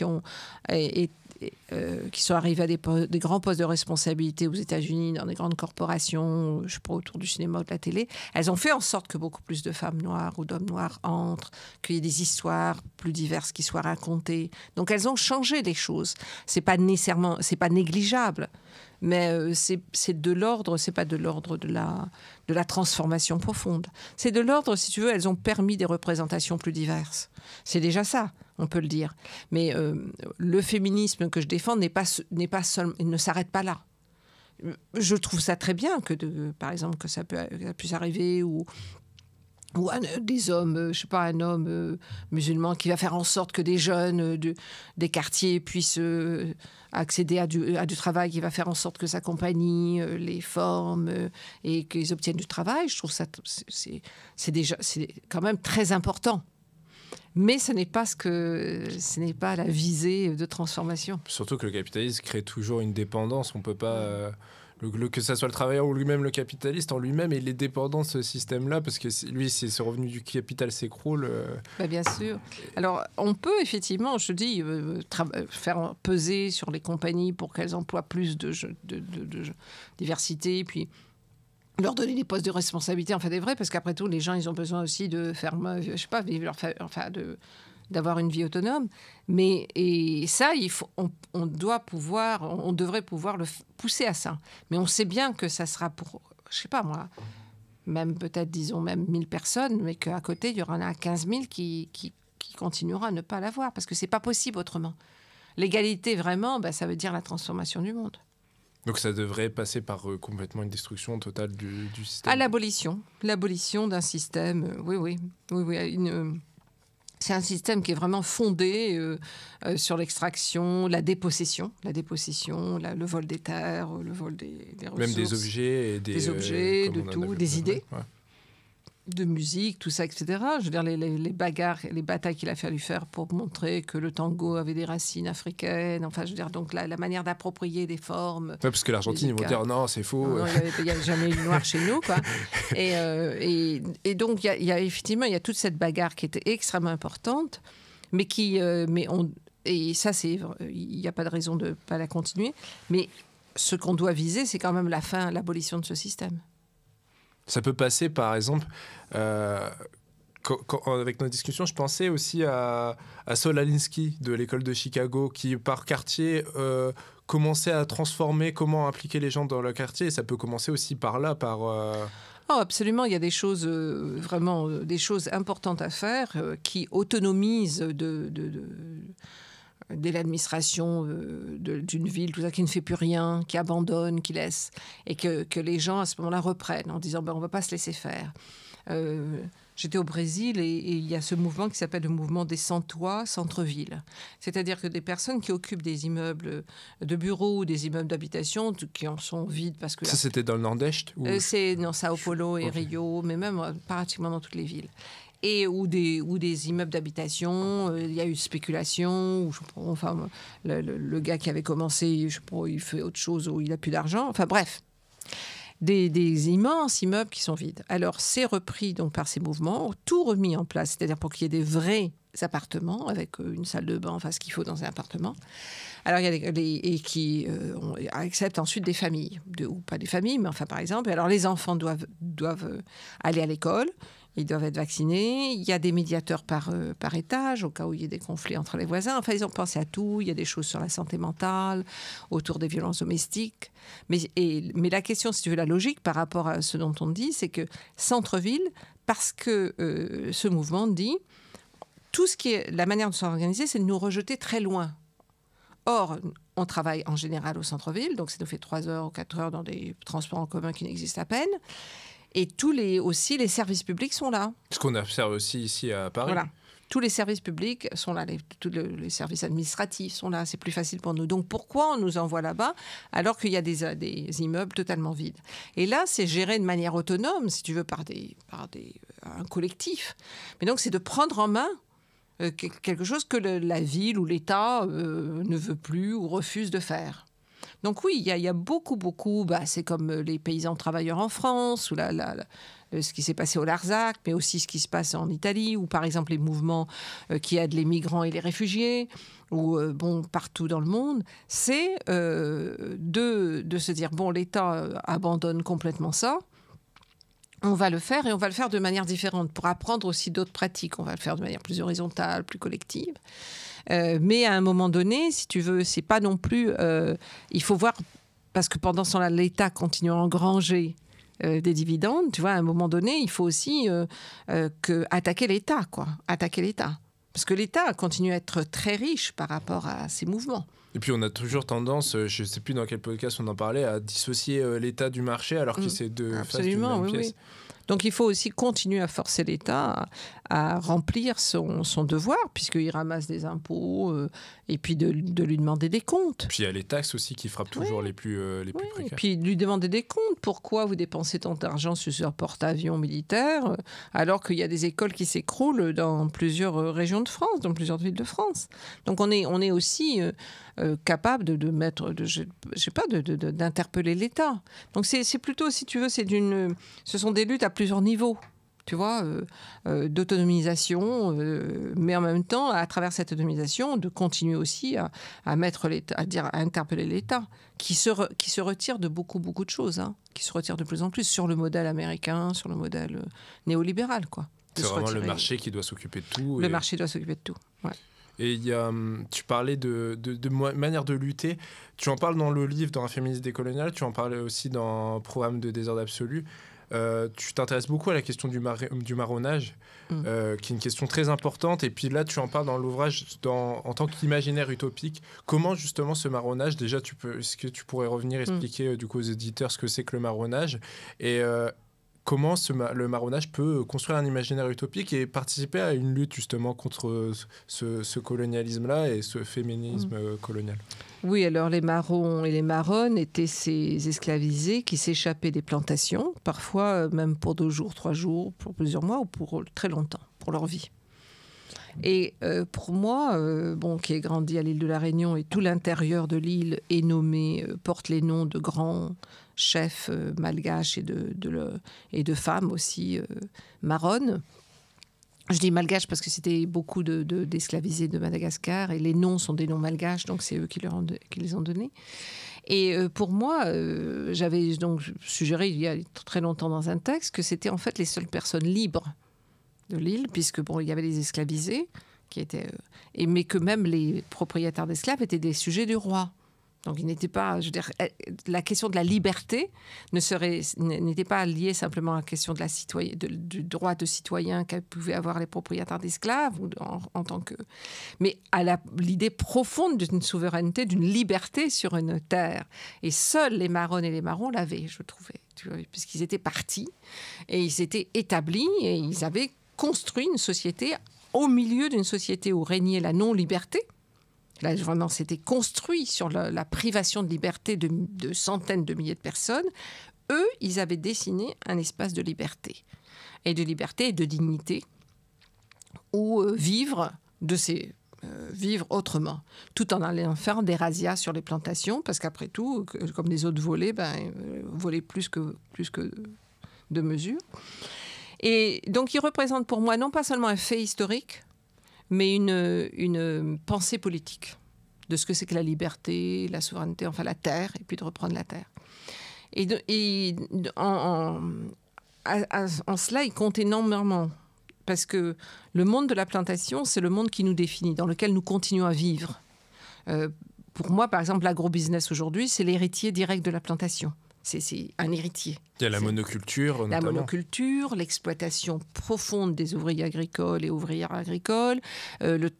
qui sont arrivées à des grands postes de responsabilité aux États-Unis, dans des grandes corporations, je sais pas, autour du cinéma ou de la télé. Elles ont fait en sorte que beaucoup plus de femmes noires ou d'hommes noirs entrent, qu'il y ait des histoires plus diverses qui soient racontées. Donc elles ont changé les choses. C'est pas négligeable, mais c'est de l'ordre. C'est pas de l'ordre de la transformation profonde. C'est de l'ordre, si tu veux, elles ont permis des représentations plus diverses. C'est déjà ça, on peut le dire. Mais le féminisme que je défends ne s'arrête pas là. Je trouve ça très bien par exemple, que ça puisse arriver ou des hommes, je sais pas, un homme musulman qui va faire en sorte que des jeunes des quartiers puissent accéder à du travail, qui va faire en sorte que sa compagnie les forme et qu'ils obtiennent du travail. Je trouve ça c'est quand même très important. Mais ce n'est pas la visée de transformation. Surtout que le capitalisme crée toujours une dépendance. On peut pas que ça soit le travailleur ou lui-même le capitaliste en lui-même, il est dépendant de ce système-là parce que lui, si ce revenu du capital s'écroule. Bien sûr. Alors, on peut effectivement, je dis, faire peser sur les compagnies pour qu'elles emploient plus de diversité, puis leur donner des postes de responsabilité, en fait, est vrai, parce qu'après tout, les gens, ils ont besoin aussi de faire, je sais pas, vivre d'avoir une vie autonome. Et ça, on devrait pouvoir le pousser à ça. Mais on sait bien que ça sera pour, je sais pas moi, même peut-être, disons, même 1000 personnes, mais qu'à côté, il y aura 15 000 qui continueront à ne pas l'avoir, parce que c'est pas possible autrement. L'égalité, vraiment, ça veut dire la transformation du monde. Donc ça devrait passer par complètement une destruction totale du système. À l'abolition d'un système, oui. C'est un système qui est vraiment fondé sur l'extraction, la dépossession, le vol des terres, le vol des ressources. Même des objets. Des objets, de tout, des idées. Ouais. De musique, tout ça, etc. Je veux dire, les bagarres, les batailles qu'il a fallu faire pour montrer que le tango avait des racines africaines. Enfin, je veux dire, donc la manière d'approprier des formes. Ouais, parce que l'Argentine, ils vont dire non, c'est faux. Non, il n'y a jamais eu de noir chez nous, quoi. Et donc, il y a toute cette bagarre qui était extrêmement importante, mais et ça, il n'y a pas de raison de ne pas la continuer. Mais ce qu'on doit viser, c'est quand même l'abolition de ce système. Ça peut passer, par exemple, avec nos discussions, je pensais aussi à Saul Alinsky de l'école de Chicago, qui par quartier commençait à transformer comment impliquer les gens dans le quartier. Et ça peut commencer aussi par là, Oh, absolument, il y a des choses vraiment des choses importantes à faire qui autonomisent de l'administration d'une ville, tout ça, qui ne fait plus rien, qui abandonne, qui laisse, et que les gens, à ce moment-là, reprennent en disant on ne va pas se laisser faire. J'étais au Brésil et il y a ce mouvement qui s'appelle le mouvement des sans-toit, centre-ville. C'est-à-dire que des personnes qui occupent des immeubles de bureaux ou des immeubles d'habitation qui en sont vides parce que... Ça, c'était dans le Nord-Est c'est dans Sao Paulo et Rio, mais même pratiquement dans toutes les villes. Ou des immeubles d'habitation, il y a eu spéculation, le gars qui avait commencé, je sais pas, il fait autre chose ou il n'a plus d'argent, enfin bref, des immenses immeubles qui sont vides. Alors c'est repris donc par ces mouvements, tout remis en place, c'est-à-dire pour qu'il y ait des vrais appartements avec une salle de bain, enfin ce qu'il faut dans un appartement. Alors il y a qui acceptent ensuite des familles, ou pas des familles, mais enfin par exemple, alors les enfants doivent aller à l'école. Ils doivent être vaccinés. Il y a des médiateurs par étage, au cas où il y ait des conflits entre les voisins. Enfin, ils ont pensé à tout. Il y a des choses sur la santé mentale, autour des violences domestiques. Mais la question, si tu veux, la logique par rapport à ce dont on dit, c'est que centre-ville, parce que ce mouvement dit, tout ce qui est la manière de s'organiser, c'est de nous rejeter très loin. Or, on travaille en général au centre-ville, donc ça nous fait 3 heures ou 4 heures dans des transports en commun qui n'existent à peine. Et aussi les services publics sont là. Ce qu'on observe aussi ici à Paris. Voilà. Tous les services publics sont là, tous les services administratifs sont là, c'est plus facile pour nous. Donc pourquoi on nous envoie là-bas alors qu'il y a des immeubles totalement vides? Et là, c'est géré de manière autonome, si tu veux, par un collectif. Mais donc c'est de prendre en main quelque chose que la ville ou l'État ne veut plus ou refuse de faire. Donc oui, il y a beaucoup, c'est comme les paysans travailleurs en France, ou ce qui s'est passé au Larzac, mais aussi ce qui se passe en Italie, ou par exemple les mouvements qui aident les migrants et les réfugiés, ou partout dans le monde, c'est de se dire, l'État abandonne complètement ça, on va le faire, et on va le faire de manière différente, pour apprendre aussi d'autres pratiques. On va le faire de manière plus horizontale, plus collective. Mais à un moment donné, si tu veux, c'est pas non plus... il faut voir, parce que pendant ce temps-là, l'État continue à engranger des dividendes. Tu vois, à un moment donné, il faut aussi attaquer l'État, quoi. Attaquer l'État. Parce que l'État continue à être très riche par rapport à ces mouvements. Et puis on a toujours tendance, je ne sais plus dans quel podcast on en parlait, à dissocier l'État du marché alors que c'est deux faces d'une même pièce. Oui. Donc il faut aussi continuer à forcer l'État à remplir son devoir, puisqu'il ramasse des impôts, et puis de lui demander des comptes. Puis il y a les taxes aussi qui frappent toujours les plus précaires. Et puis lui demander des comptes. Pourquoi vous dépensez tant d'argent sur un porte-avions militaire alors qu'il y a des écoles qui s'écroulent dans plusieurs régions de France, dans plusieurs villes de France. Donc on est aussi capable d'interpeller l'État. Donc c'est plutôt, si tu veux, ce sont des luttes à plusieurs niveaux. Tu vois, d'autonomisation, mais en même temps, à travers cette autonomisation, de continuer aussi à mettre l'État, à interpeller l'État, qui se retire de beaucoup de choses, qui se retire de plus en plus sur le modèle américain, sur le modèle néolibéral, quoi. C'est vraiment le marché qui doit s'occuper de tout. Le marché doit s'occuper de tout, ouais. Et tu parlais de manière de lutter. Tu en parles dans le livre, dans Un féminisme décolonial. Tu en parlais aussi dans Programme de désordre absolu. Tu t'intéresses beaucoup à la question du marronnage, qui est une question très importante. Et puis là, tu en parles dans l'ouvrage en tant qu'imaginaire utopique. Comment justement ce marronnage, déjà, est-ce que tu pourrais revenir expliquer du coup aux éditeurs ce que c'est que le marronnage et comment le marronnage peut construire un imaginaire utopique et participer à une lutte justement contre ce colonialisme-là et ce féminisme colonial. Oui, alors les marrons et les marronnes étaient ces esclavisés qui s'échappaient des plantations, parfois même pour 2 jours, 3 jours, pour plusieurs mois ou pour très longtemps, pour leur vie. Et pour moi, qui ai grandi à l'île de la Réunion, et tout l'intérieur de l'île est nommé, porte les noms de grands chefs malgaches et de femmes aussi marronnes. Je dis malgaches parce que c'était beaucoup d'esclavisés de Madagascar, et les noms sont des noms malgaches, donc c'est eux qui les ont donnés. Et pour moi, j'avais donc suggéré il y a très longtemps dans un texte que c'était en fait les seules personnes libres de l'île, puisque il y avait les esclavisés qui étaient, mais que même les propriétaires d'esclaves étaient des sujets du roi. Donc il n'était pas, je veux dire, la question de la liberté n'était pas liée simplement à la question de du droit de citoyen qu'elles pouvaient avoir les propriétaires d'esclaves en tant que, mais à l'idée profonde d'une souveraineté, d'une liberté sur une terre. Et seuls les marronnes et les marrons l'avaient, je trouvais, tu vois, puisqu'ils étaient partis et ils s'étaient établis et ils avaient construit une société au milieu d'une société où régnait la non-liberté. Là, vraiment, c'était construit sur la privation de liberté de centaines de milliers de personnes. Eux, ils avaient dessiné un espace de liberté. Et de liberté et de dignité, où vivre autrement, tout en allant faire des razzias sur les plantations, parce qu'après tout, comme les autres volaient, volaient plus que de mesure. Et donc, ils représentent pour moi non pas seulement un fait historique, mais une pensée politique de ce que c'est que la liberté, la souveraineté, enfin la terre, et puis de reprendre la terre. En cela, il compte énormément, parce que le monde de la plantation, c'est le monde qui nous définit, dans lequel nous continuons à vivre. Pour moi, par exemple, l'agrobusiness aujourd'hui, c'est l'héritier direct de la plantation. C'est un héritier. Il y a la monoculture, notamment. La monoculture, l'exploitation profonde des ouvriers agricoles et ouvrières agricoles,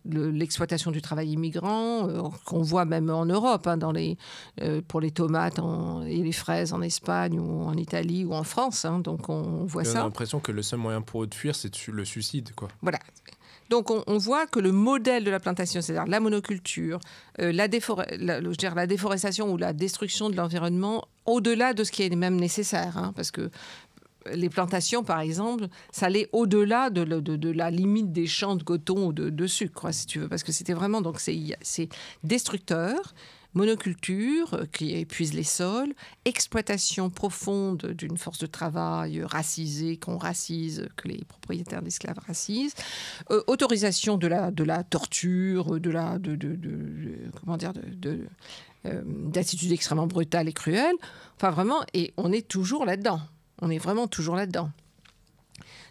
l'exploitation du travail immigrant, qu'on voit même en Europe, hein, pour les tomates et les fraises en Espagne ou en Italie ou en France. Hein, donc on voit ça. On a l'impression que le seul moyen pour eux de fuir, c'est le suicide, quoi. Voilà. Donc on voit que le modèle de la plantation, c'est-à-dire la monoculture, la déforestation ou la destruction de l'environnement, au-delà de ce qui est même nécessaire, hein, parce que les plantations, par exemple, ça allait au-delà de la limite des champs de coton ou de sucre, si tu veux, parce que c'était vraiment, donc c'est destructeur. Monoculture qui épuise les sols, exploitation profonde d'une force de travail racisée, qu'on racise, que les propriétaires d'esclaves racisent, autorisation de la torture, d'attitudes extrêmement brutales et cruelles. Enfin vraiment, et on est toujours là-dedans. On est vraiment toujours là-dedans.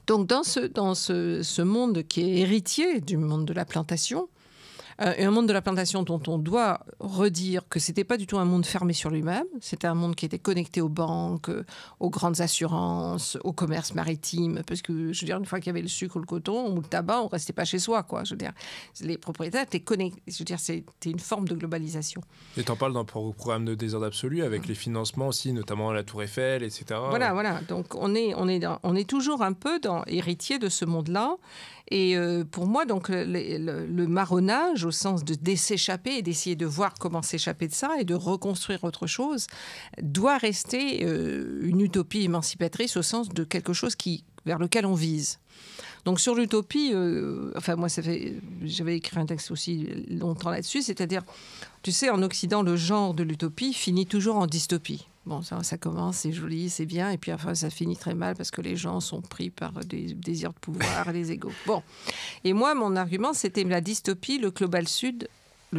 Donc dans ce monde qui est héritier du monde de la plantation, et un monde de la plantation dont on doit redire que ce n'était pas du tout un monde fermé sur lui-même, c'était un monde qui était connecté aux banques, aux grandes assurances, au commerce maritime, parce que, je veux dire, une fois qu'il y avait le sucre, le coton ou le tabac, on ne restait pas chez soi, quoi. Je veux dire, les propriétaires étaient connectés, je veux dire, c'était une forme de globalisation. Et tu en parles dans le programme de désordre absolu, avec les financements aussi, notamment la Tour Eiffel, etc. Voilà. Donc, on est toujours un peu héritier de ce monde-là. Et pour moi, donc, le marronnage, au sens de s'échapper et d'essayer de voir comment s'échapper de ça et de reconstruire autre chose, doit rester une utopie émancipatrice au sens de quelque chose vers lequel on vise. Donc sur l'utopie, moi j'avais écrit un texte aussi longtemps là-dessus, c'est-à-dire, tu sais, en Occident, le genre de l'utopie finit toujours en dystopie. Bon, ça commence, c'est joli, c'est bien, et puis enfin, ça finit très mal parce que les gens sont pris par des désirs de pouvoir et des égos. Bon, et moi, mon argument, c'était la dystopie, le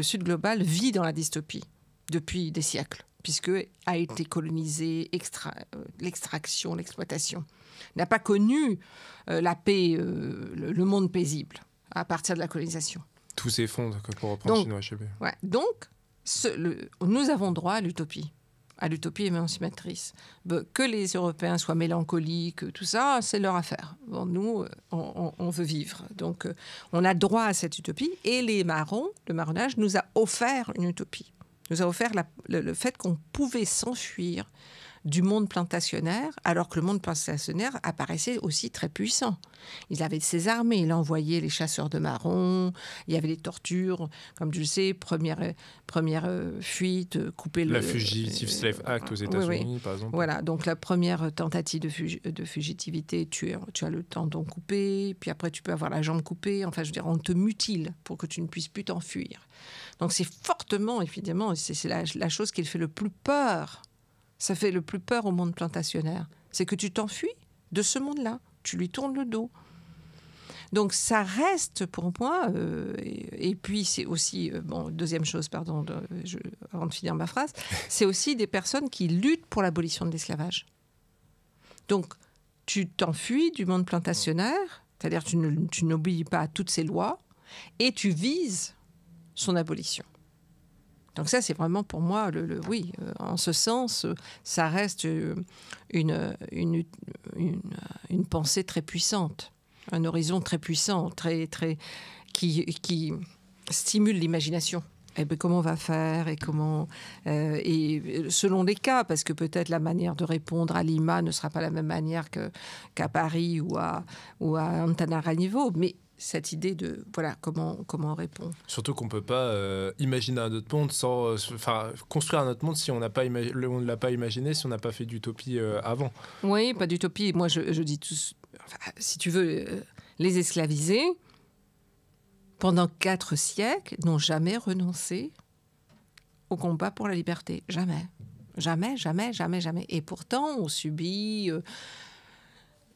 Sud global vit dans la dystopie depuis des siècles, puisque a été colonisé, l'extraction, l'exploitation, n'a pas connu la paix, le monde paisible à partir de la colonisation. Tout s'effondre, pour reprendre Chinua Achebe. Ouais, donc, nous avons droit à l'utopie émancipatrice. Que les Européens soient mélancoliques, tout ça, c'est leur affaire. Bon, nous, on veut vivre. Donc, on a droit à cette utopie. Et le marronnage nous a offert une utopie. Nous a offert le fait qu'on pouvait s'enfuir du monde plantationnaire, alors que le monde plantationnaire apparaissait aussi très puissant. Il avait ses armées, il envoyait les chasseurs de marrons, il y avait les tortures, comme tu le sais, première fuite, couper la Fugitive Slave Act aux États-Unis, par exemple. Voilà, donc la première tentative de fugitivité, tu as le tendon coupé, puis après tu peux avoir la jambe coupée, enfin je veux dire, on te mutile pour que tu ne puisses plus t'enfuir. Donc c'est fortement, évidemment, c'est la chose qui fait le plus peur. Ça fait le plus peur au monde plantationnaire. C'est que tu t'enfuis de ce monde-là. Tu lui tournes le dos. Donc ça reste pour moi... et puis c'est aussi... deuxième chose, pardon, avant de finir ma phrase, c'est aussi des personnes qui luttent pour l'abolition de l'esclavage. Donc tu t'enfuis du monde plantationnaire, c'est-à-dire tu n'obéis pas à toutes ces lois, et tu vises son abolition. Donc ça, c'est vraiment pour moi, oui, en ce sens, ça reste une pensée très puissante, un horizon très puissant, qui stimule l'imagination. Et bien, comment on va faire et comment et selon les cas, parce que peut-être la manière de répondre à Lima ne sera pas la même manière qu'à Paris ou à Antananarivo, mais cette idée de comment on répond. Surtout qu'on peut pas imaginer un autre monde construire un autre monde si on ne l'a pas imaginé, si on n'a pas fait d'utopie avant. Oui, pas d'utopie. Moi, je dis si tu veux, les esclavisés pendant 4 siècles n'ont jamais renoncé au combat pour la liberté. Jamais. Et pourtant, on subit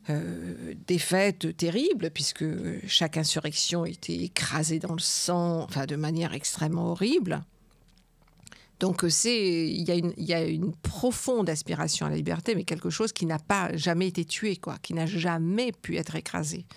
des faits terribles, puisque chaque insurrection était écrasée dans le sang, de manière extrêmement horrible. Donc il y a une profonde aspiration à la liberté, mais quelque chose qui n'a pas jamais été tué, qui n'a jamais pu être écrasé.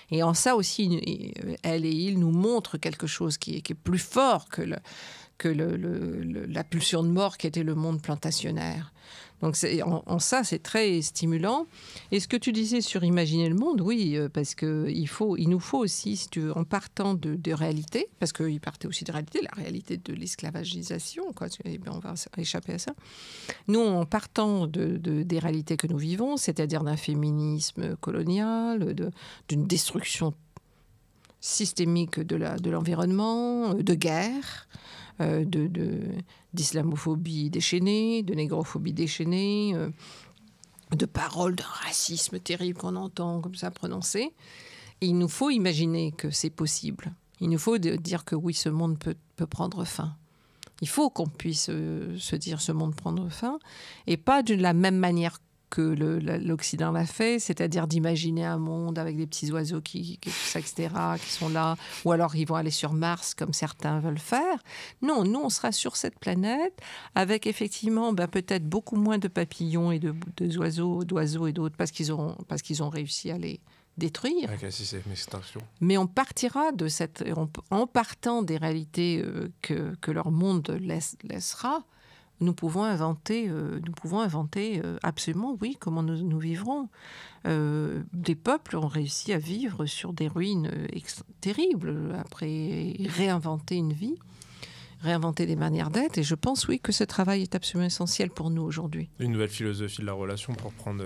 Et en ça aussi, elle et il nous montrent quelque chose qui est plus fort que que la pulsion de mort qui était le monde plantationnaire. Donc en ça, c'est très stimulant. Et ce que tu disais sur imaginer le monde, oui, parce qu'il nous faut aussi, si tu veux, en partant de réalités, parce qu'il partait aussi de réalité, la réalité de l'esclavagisation, quoi, et bien on va échapper à ça. Nous, en partant des réalités que nous vivons, c'est-à-dire d'un féminisme colonial, d'une destruction systémique de l'environnement, de guerre, d'islamophobie déchaînée, de négrophobie déchaînée, de paroles d'un racisme terrible qu'on entend comme ça prononcé. Et il nous faut imaginer que c'est possible. Il nous faut dire que oui, ce monde peut prendre fin. Il faut qu'on puisse se dire ce monde prendre fin, et pas de la même manière que l'Occident l'a fait, c'est-à-dire d'imaginer un monde avec des petits oiseaux etc., qui sont là, ou alors ils vont aller sur Mars comme certains veulent faire. Non, nous on sera sur cette planète avec effectivement peut-être beaucoup moins de papillons et d'oiseaux et d'autres parce qu'ils ont réussi à les détruire. Ok, si c'est une extinction. Mais on partira en partant des réalités que leur monde laissera. Nous pouvons inventer absolument, oui, comment nous vivrons. Des peuples ont réussi à vivre sur des ruines terribles, après réinventer une vie, réinventer des manières d'être. Et je pense, oui, que ce travail est absolument essentiel pour nous aujourd'hui. Une nouvelle philosophie de la relation pour prendre...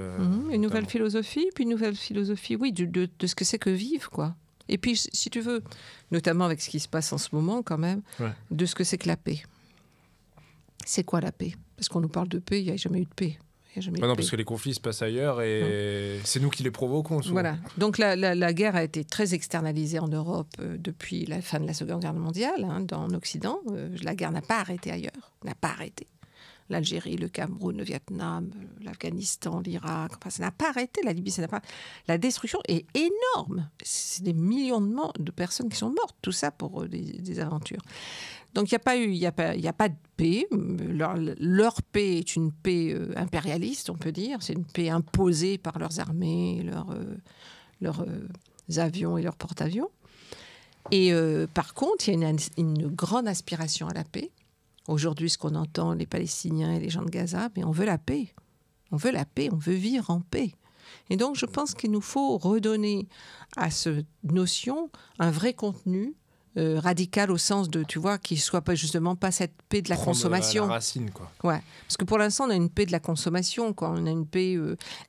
Une nouvelle philosophie, puis une nouvelle philosophie, oui, de ce que c'est que vivre, quoi. Et puis, si tu veux, notamment avec ce qui se passe en ce moment, quand même, de ce que c'est que la paix. C'est quoi la paix? Parce qu'on nous parle de paix, il n'y a jamais eu de paix. Parce que les conflits se passent ailleurs et c'est nous qui les provoquons souvent. Voilà. Donc la guerre a été très externalisée en Europe depuis la fin de la Seconde Guerre mondiale, en Occident. La guerre n'a pas arrêté ailleurs, n'a pas arrêté. L'Algérie, le Cameroun, le Vietnam, l'Afghanistan, l'Irak, enfin, ça n'a pas arrêté. La Libye, ça n'a pas... La destruction est énorme. C'est des millions de personnes qui sont mortes, tout ça pour des aventures. Donc il n'y a pas de paix. Leur paix est une paix impérialiste, on peut dire. C'est une paix imposée par leurs armées, leurs avions et leurs porte-avions. Et par contre, il y a une grande aspiration à la paix. Aujourd'hui, ce qu'on entend, les Palestiniens et les gens de Gaza, mais on veut la paix. On veut la paix, on veut vivre en paix. Et donc, je pense qu'il nous faut redonner à cette notion un vrai contenu radical au sens de, tu vois, qu'il ne soit pas justement pas cette paix de la consommation. La racine, quoi. Ouais. Parce que pour l'instant, on a une paix de la consommation, quoi. On a une paix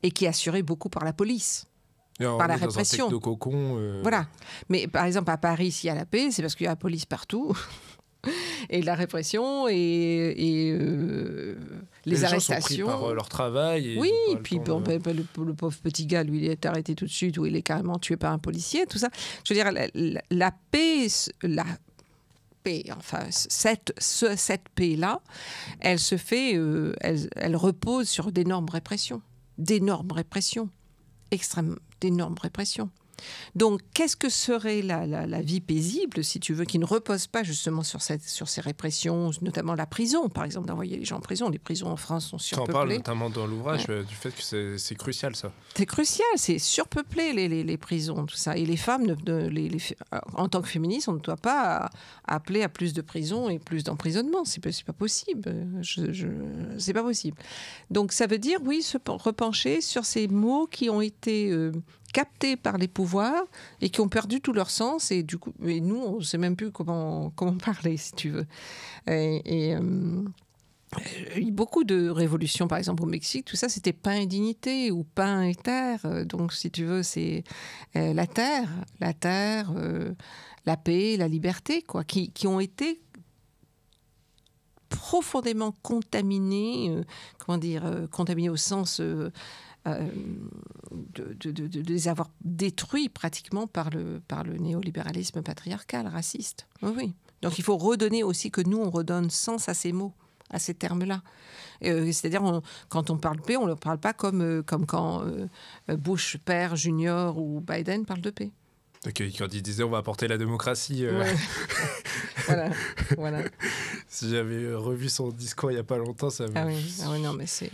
et qui est assurée beaucoup par la police. Par la répression. Dans un technococon. Voilà. Mais par exemple, à Paris, s'il y a la paix, c'est parce qu'il y a la police partout. Et la répression et les arrestations. Gens sont pris par leur travail. Et oui, et puis le pauvre petit gars, lui, il est arrêté tout de suite ou il est carrément tué par un policier, tout ça. Je veux dire, la paix, enfin, cette paix-là, elle se fait, elle repose sur d'énormes répressions, d'énormes répressions. Donc, qu'est-ce que serait la vie paisible, si tu veux, qui ne repose pas justement sur ces répressions, notamment la prison, par exemple, d'envoyer les gens en prison. Les prisons en France sont surpeuplées. Tu en parles notamment dans l'ouvrage du fait que c'est crucial, ça. C'est crucial, c'est surpeuplé, les prisons, tout ça. Et les femmes, en tant que féministes, on ne doit pas appeler à plus de prisons et plus d'emprisonnement. C'est pas possible. C'est pas possible. Donc, ça veut dire, oui, se repencher sur ces mots qui ont été... captés par les pouvoirs et qui ont perdu tout leur sens et du coup nous on ne sait même plus comment parler, si tu veux. Il y a eu beaucoup de révolutions, par exemple au Mexique, tout ça c'était pain et dignité ou pain et terre. Donc si tu veux, c'est la terre, la paix, la liberté, quoi, qui ont été profondément contaminés, contaminés au sens de les avoir détruits pratiquement par le néolibéralisme patriarcal, raciste. Oui. Donc il faut redonner aussi, que nous on redonne sens à ces mots, à ces termes-là. C'est-à-dire, quand on parle paix, on ne parle pas comme quand Bush père junior ou Biden parle de paix. Okay, quand il disait on va apporter la démocratie. Ouais. voilà. Si j'avais revu son discours il n'y a pas longtemps, ça me... Ah oui, non, mais c'est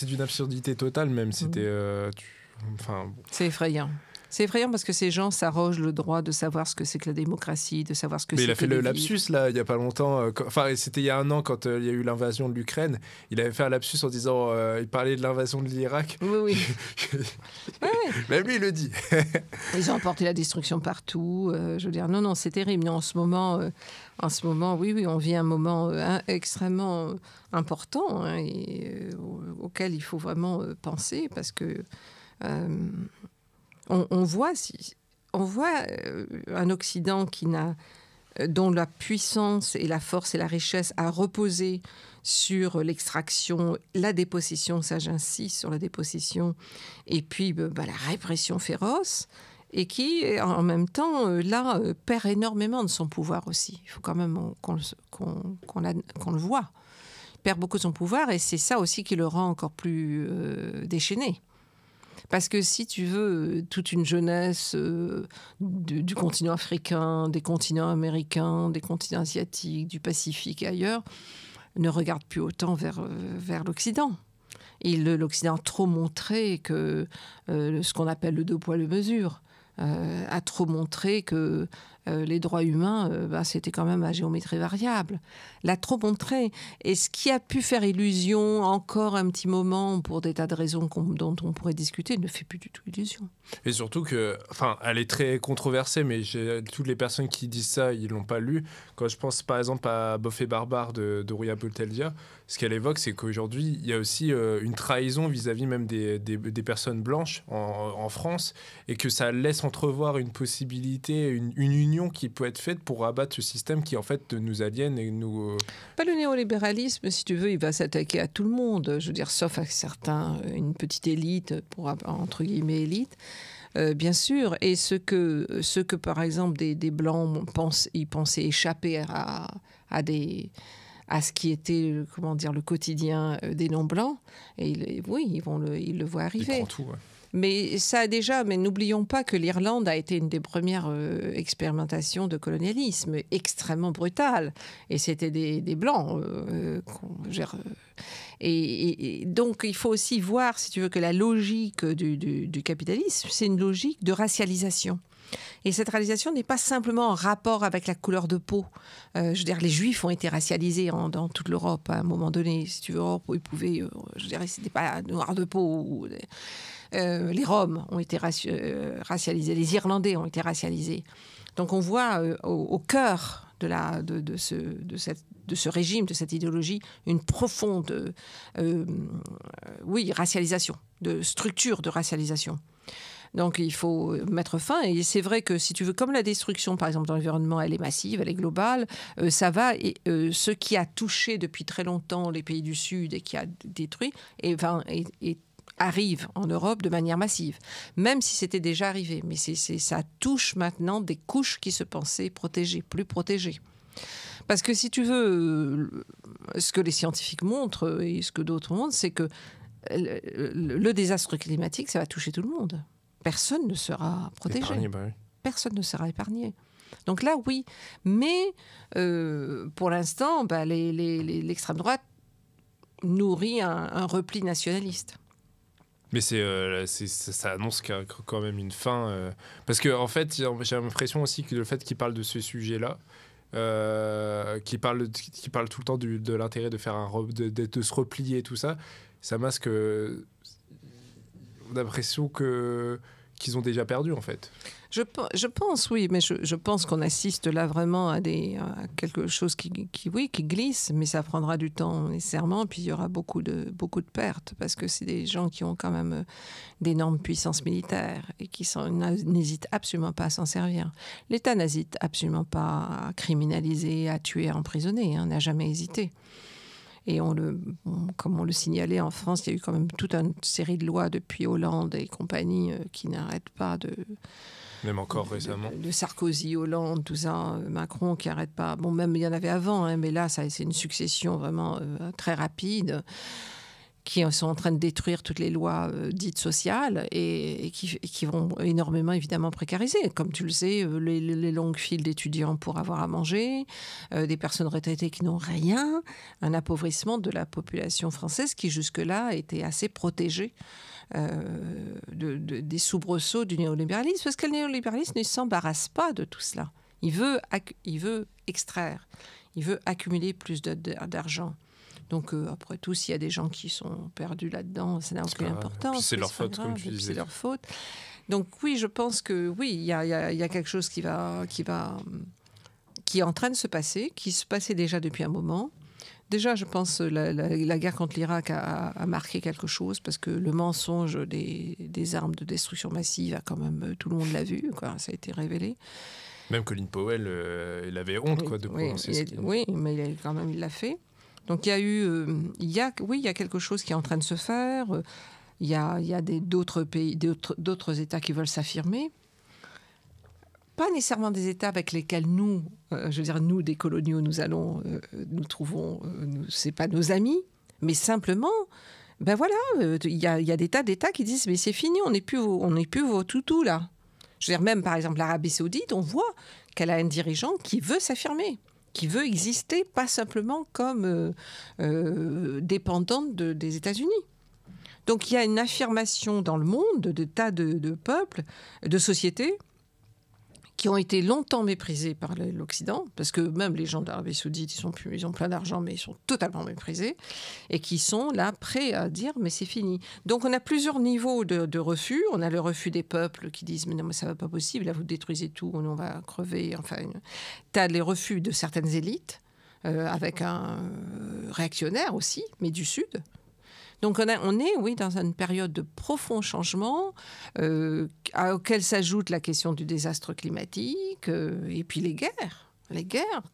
d'une absurdité totale même. C'était... C'est effrayant. C'est effrayant parce que ces gens s'arrogent le droit de savoir ce que c'est que la démocratie, de savoir ce que Mais c'est il a que fait de le vivre. lapsus là, il y a pas longtemps. Enfin, c'était il y a un an quand il y a eu l'invasion de l'Ukraine. Il avait fait un lapsus en disant, il parlait de l'invasion de l'Irak. Oui, oui. Ouais, ouais. Même lui, il le dit. Ils ont emporté la destruction partout. Je veux dire, non, c'est terrible. Mais en ce moment, oui, on vit un moment extrêmement important hein, et, auquel il faut vraiment penser parce que on voit un Occident dont la puissance et la force et la richesse a reposé sur l'extraction, la dépossession, ça j'insiste sur la dépossession, et puis la répression féroce, et qui, en même temps, perd énormément de son pouvoir aussi. Il faut quand même qu'on le voit. Il perd beaucoup de son pouvoir, et c'est ça aussi qui le rend encore plus déchaîné. Parce que si tu veux, toute une jeunesse du continent africain, des continents américains, des continents asiatiques, du Pacifique et ailleurs, ne regarde plus autant vers l'Occident. Et l'Occident a trop montré que ce qu'on appelle le 2 poids, 2 mesures, a trop montré que les droits humains, c'était quand même à géométrie variable. L'a trop montré. Et ce qui a pu faire illusion encore un petit moment pour des tas de raisons dont on pourrait discuter ne fait plus du tout illusion. Et surtout que, enfin, elle est très controversée, mais toutes les personnes qui disent ça, ils l'ont pas lu. Quand je pense par exemple à Bof et Barbare de Rouya Bouteldia, ce qu'elle évoque, c'est qu'aujourd'hui, il y a aussi une trahison vis-à-vis même des personnes blanches en France, et que ça laisse entrevoir une possibilité, une union qui peut être faite pour abattre ce système qui en fait nous aliène et nous... Pas le néolibéralisme, si tu veux, il va s'attaquer à tout le monde, je veux dire, sauf à certains, une petite élite, entre guillemets élite, bien sûr. Et ce que par exemple, des Blancs ils pensaient échapper à ce qui était, comment dire, le quotidien des non-blancs, et oui, ils le voient arriver. Il prend tout, ouais. Mais n'oublions pas que l'Irlande a été une des premières expérimentations de colonialisme extrêmement brutale. Et c'était des Blancs. Et donc, il faut aussi voir, si tu veux, que la logique du capitalisme, c'est une logique de racialisation. Et cette racialisation n'est pas simplement en rapport avec la couleur de peau. Je veux dire, les Juifs ont été racialisés dans toute l'Europe à un moment donné. Si tu veux, ils pouvaient... je dirais, c'était pas noir de peau... les Roms ont été racialisés, les Irlandais ont été racialisés. Donc on voit au cœur de ce régime, de cette idéologie, une profonde racialisation, de structure de racialisation. Donc il faut mettre fin, et c'est vrai que si tu veux, comme la destruction par exemple dans l'environnement, elle est massive, elle est globale, ça va, et ce qui a touché depuis très longtemps les pays du Sud et qui a détruit, arrive en Europe de manière massive, même si c'était déjà arrivé. Mais ça touche maintenant des couches qui se pensaient protégées, plus protégées. Parce que si tu veux, ce que les scientifiques montrent et ce que d'autres montrent, c'est que le désastre climatique, ça va toucher tout le monde. Personne ne sera protégé. Épargné, oui. Personne ne sera épargné. Donc là, oui. Mais pour l'instant, l'extrême droite nourrit un repli nationaliste. Mais ça annonce qu'il y a quand même une fin. Parce que en fait, j'ai l'impression aussi que le fait qu'il parle de ce sujet-là, qu'il parle tout le temps de l'intérêt de faire de se replier et tout ça, ça masque. On a l'impression qu'ils ont déjà perdu en fait. Je pense, oui, mais je pense qu'on assiste là vraiment à quelque chose qui glisse, mais ça prendra du temps nécessairement, puis il y aura beaucoup de pertes, parce que c'est des gens qui ont quand même d'énormes puissances militaires et qui n'hésitent absolument pas à s'en servir. L'État n'hésite absolument pas à criminaliser, à tuer, à emprisonner, n'a jamais hésité. Et comme on le signalait en France, il y a eu quand même toute une série de lois depuis Hollande et compagnie qui n'arrêtent pas de... Même encore récemment. De Sarkozy, Hollande, tout ça, Macron qui n'arrête pas. Bon, même il y en avait avant, mais là, c'est une succession vraiment très rapide qui sont en train de détruire toutes les lois dites sociales et qui vont énormément, évidemment, précariser. Comme tu le sais, les longues files d'étudiants pour avoir à manger, des personnes retraitées qui n'ont rien, un appauvrissement de la population française qui, jusque-là, était assez protégée des soubresauts du néolibéralisme, parce que le néolibéralisme ne s'embarrasse pas de tout cela. Il veut extraire, il veut accumuler plus d'argent. Donc, après tout, s'il y a des gens qui sont perdus là-dedans, ça n'a aucune importance. C'est leur faute, comme tu disais. C'est leur faute. Donc, oui, je pense que oui, il y a quelque chose qui est en train de se passer, qui se passait déjà depuis un moment. Déjà, je pense que la guerre contre l'Irak a marqué quelque chose, parce que le mensonge des armes de destruction massive, a quand même, tout le monde l'a vu, quoi, ça a été révélé. Même Colin Powell, il avait honte de prononcer ce qu'il... Oui, mais il l'a fait. Donc il y a quelque chose qui est en train de se faire. Il y a d'autres pays, d'autres États qui veulent s'affirmer. Pas nécessairement des États avec lesquels nous, nous des coloniaux, nous trouvons, c'est pas nos amis, mais simplement, il y a des tas d'États qui disent mais c'est fini, on n'est plus vos toutous là. Je veux dire, même par exemple l'Arabie Saoudite, on voit qu'elle a un dirigeant qui veut s'affirmer, qui veut exister, pas simplement comme dépendante des États-Unis. Donc il y a une affirmation dans le monde de tas de peuples, de sociétés, qui ont été longtemps méprisés par l'Occident, parce que même les gens d'Arabie Saoudite, ils ont plein d'argent, mais ils sont totalement méprisés, et qui sont là prêts à dire mais c'est fini. Donc on a plusieurs niveaux de refus. On a le refus des peuples qui disent mais non, mais ça va pas possible, là vous détruisez tout, on va crever. Enfin, tu as les refus de certaines élites, avec un réactionnaire aussi, mais du Sud. Donc on est, oui, dans une période de profond changement, auquel s'ajoute la question du désastre climatique, et puis les guerres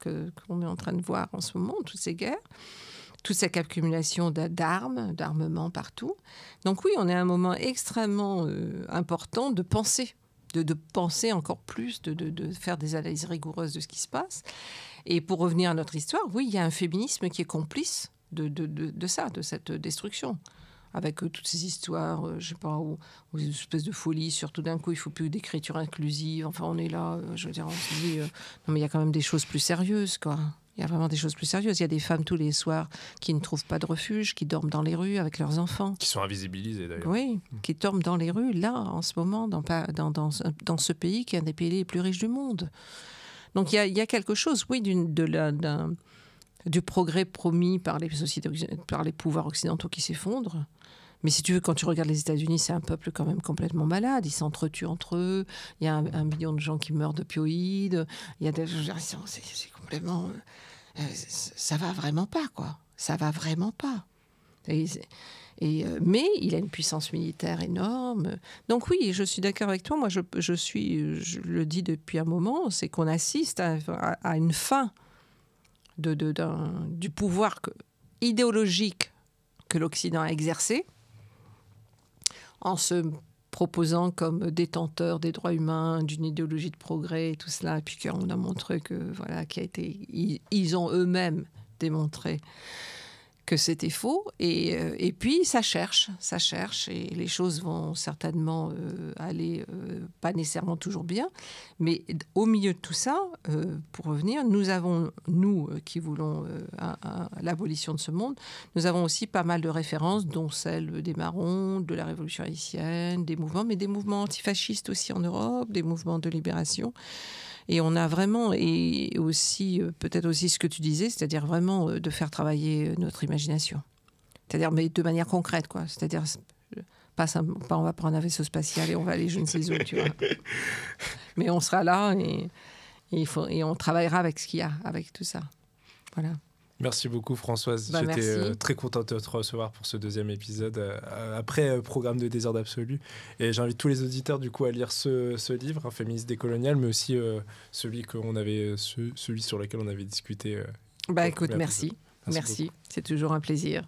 qu'on est en train de voir en ce moment, toutes ces guerres, toute cette accumulation d'armements partout. Donc oui, on est à un moment extrêmement important de penser, de penser encore plus, de faire des analyses rigoureuses de ce qui se passe. Et pour revenir à notre histoire, oui, il y a un féminisme qui est complice de cette destruction, avec toutes ces histoires, je sais pas, ou une espèce de folie sur tout d'un coup, il faut plus d'écriture inclusive. Enfin, on est là, je veux dire, on se dit, non mais il y a quand même des choses plus sérieuses, quoi. Il y a vraiment des choses plus sérieuses. Il y a des femmes tous les soirs qui ne trouvent pas de refuge, qui dorment dans les rues avec leurs enfants. Qui sont invisibilisés, d'ailleurs. Oui, qui dorment dans les rues, là, en ce moment, dans ce pays qui est un des pays les plus riches du monde. Donc il y a quelque chose, oui, du progrès promis par les sociétés, par les pouvoirs occidentaux qui s'effondrent. Mais si tu veux, quand tu regardes les États-Unis, c'est un peuple quand même complètement malade. Ils s'entretuent entre eux. Il y a un million de gens qui meurent d'opioïdes. Il y a c'est complètement... ça va vraiment pas, quoi. Ça va vraiment pas. Mais il a une puissance militaire énorme. Donc oui, je suis d'accord avec toi. Moi, je le dis depuis un moment, c'est qu'on assiste à une fin du pouvoir idéologique que l'Occident a exercé, en se proposant comme détenteur des droits humains, d'une idéologie de progrès et tout cela, et puis qu'on a montré que voilà, ils ont eux-mêmes démontré que c'était faux, et puis ça cherche, et les choses vont certainement aller pas nécessairement toujours bien, mais au milieu de tout ça, pour revenir, nous qui voulons l'abolition de ce monde, nous avons aussi pas mal de références, dont celle des Marrons, de la Révolution haïtienne, des mouvements antifascistes aussi en Europe, des mouvements de libération. Et on a vraiment, et aussi, peut-être aussi ce que tu disais, c'est-à-dire vraiment de faire travailler notre imagination. C'est-à-dire, mais de manière concrète, quoi. C'est-à-dire, pas on va prendre un vaisseau spatial et on va aller je ne sais où, tu vois. Mais on sera là et on travaillera avec ce qu'il y a, avec tout ça. Voilà. Merci beaucoup Françoise, j'étais très contente de te recevoir pour ce deuxième épisode après Programme de désordre absolu, et j'invite tous les auditeurs du coup à lire ce livre, Un féministe décolonial, mais aussi celui sur lequel on avait discuté. Écoute, merci, c'est toujours un plaisir.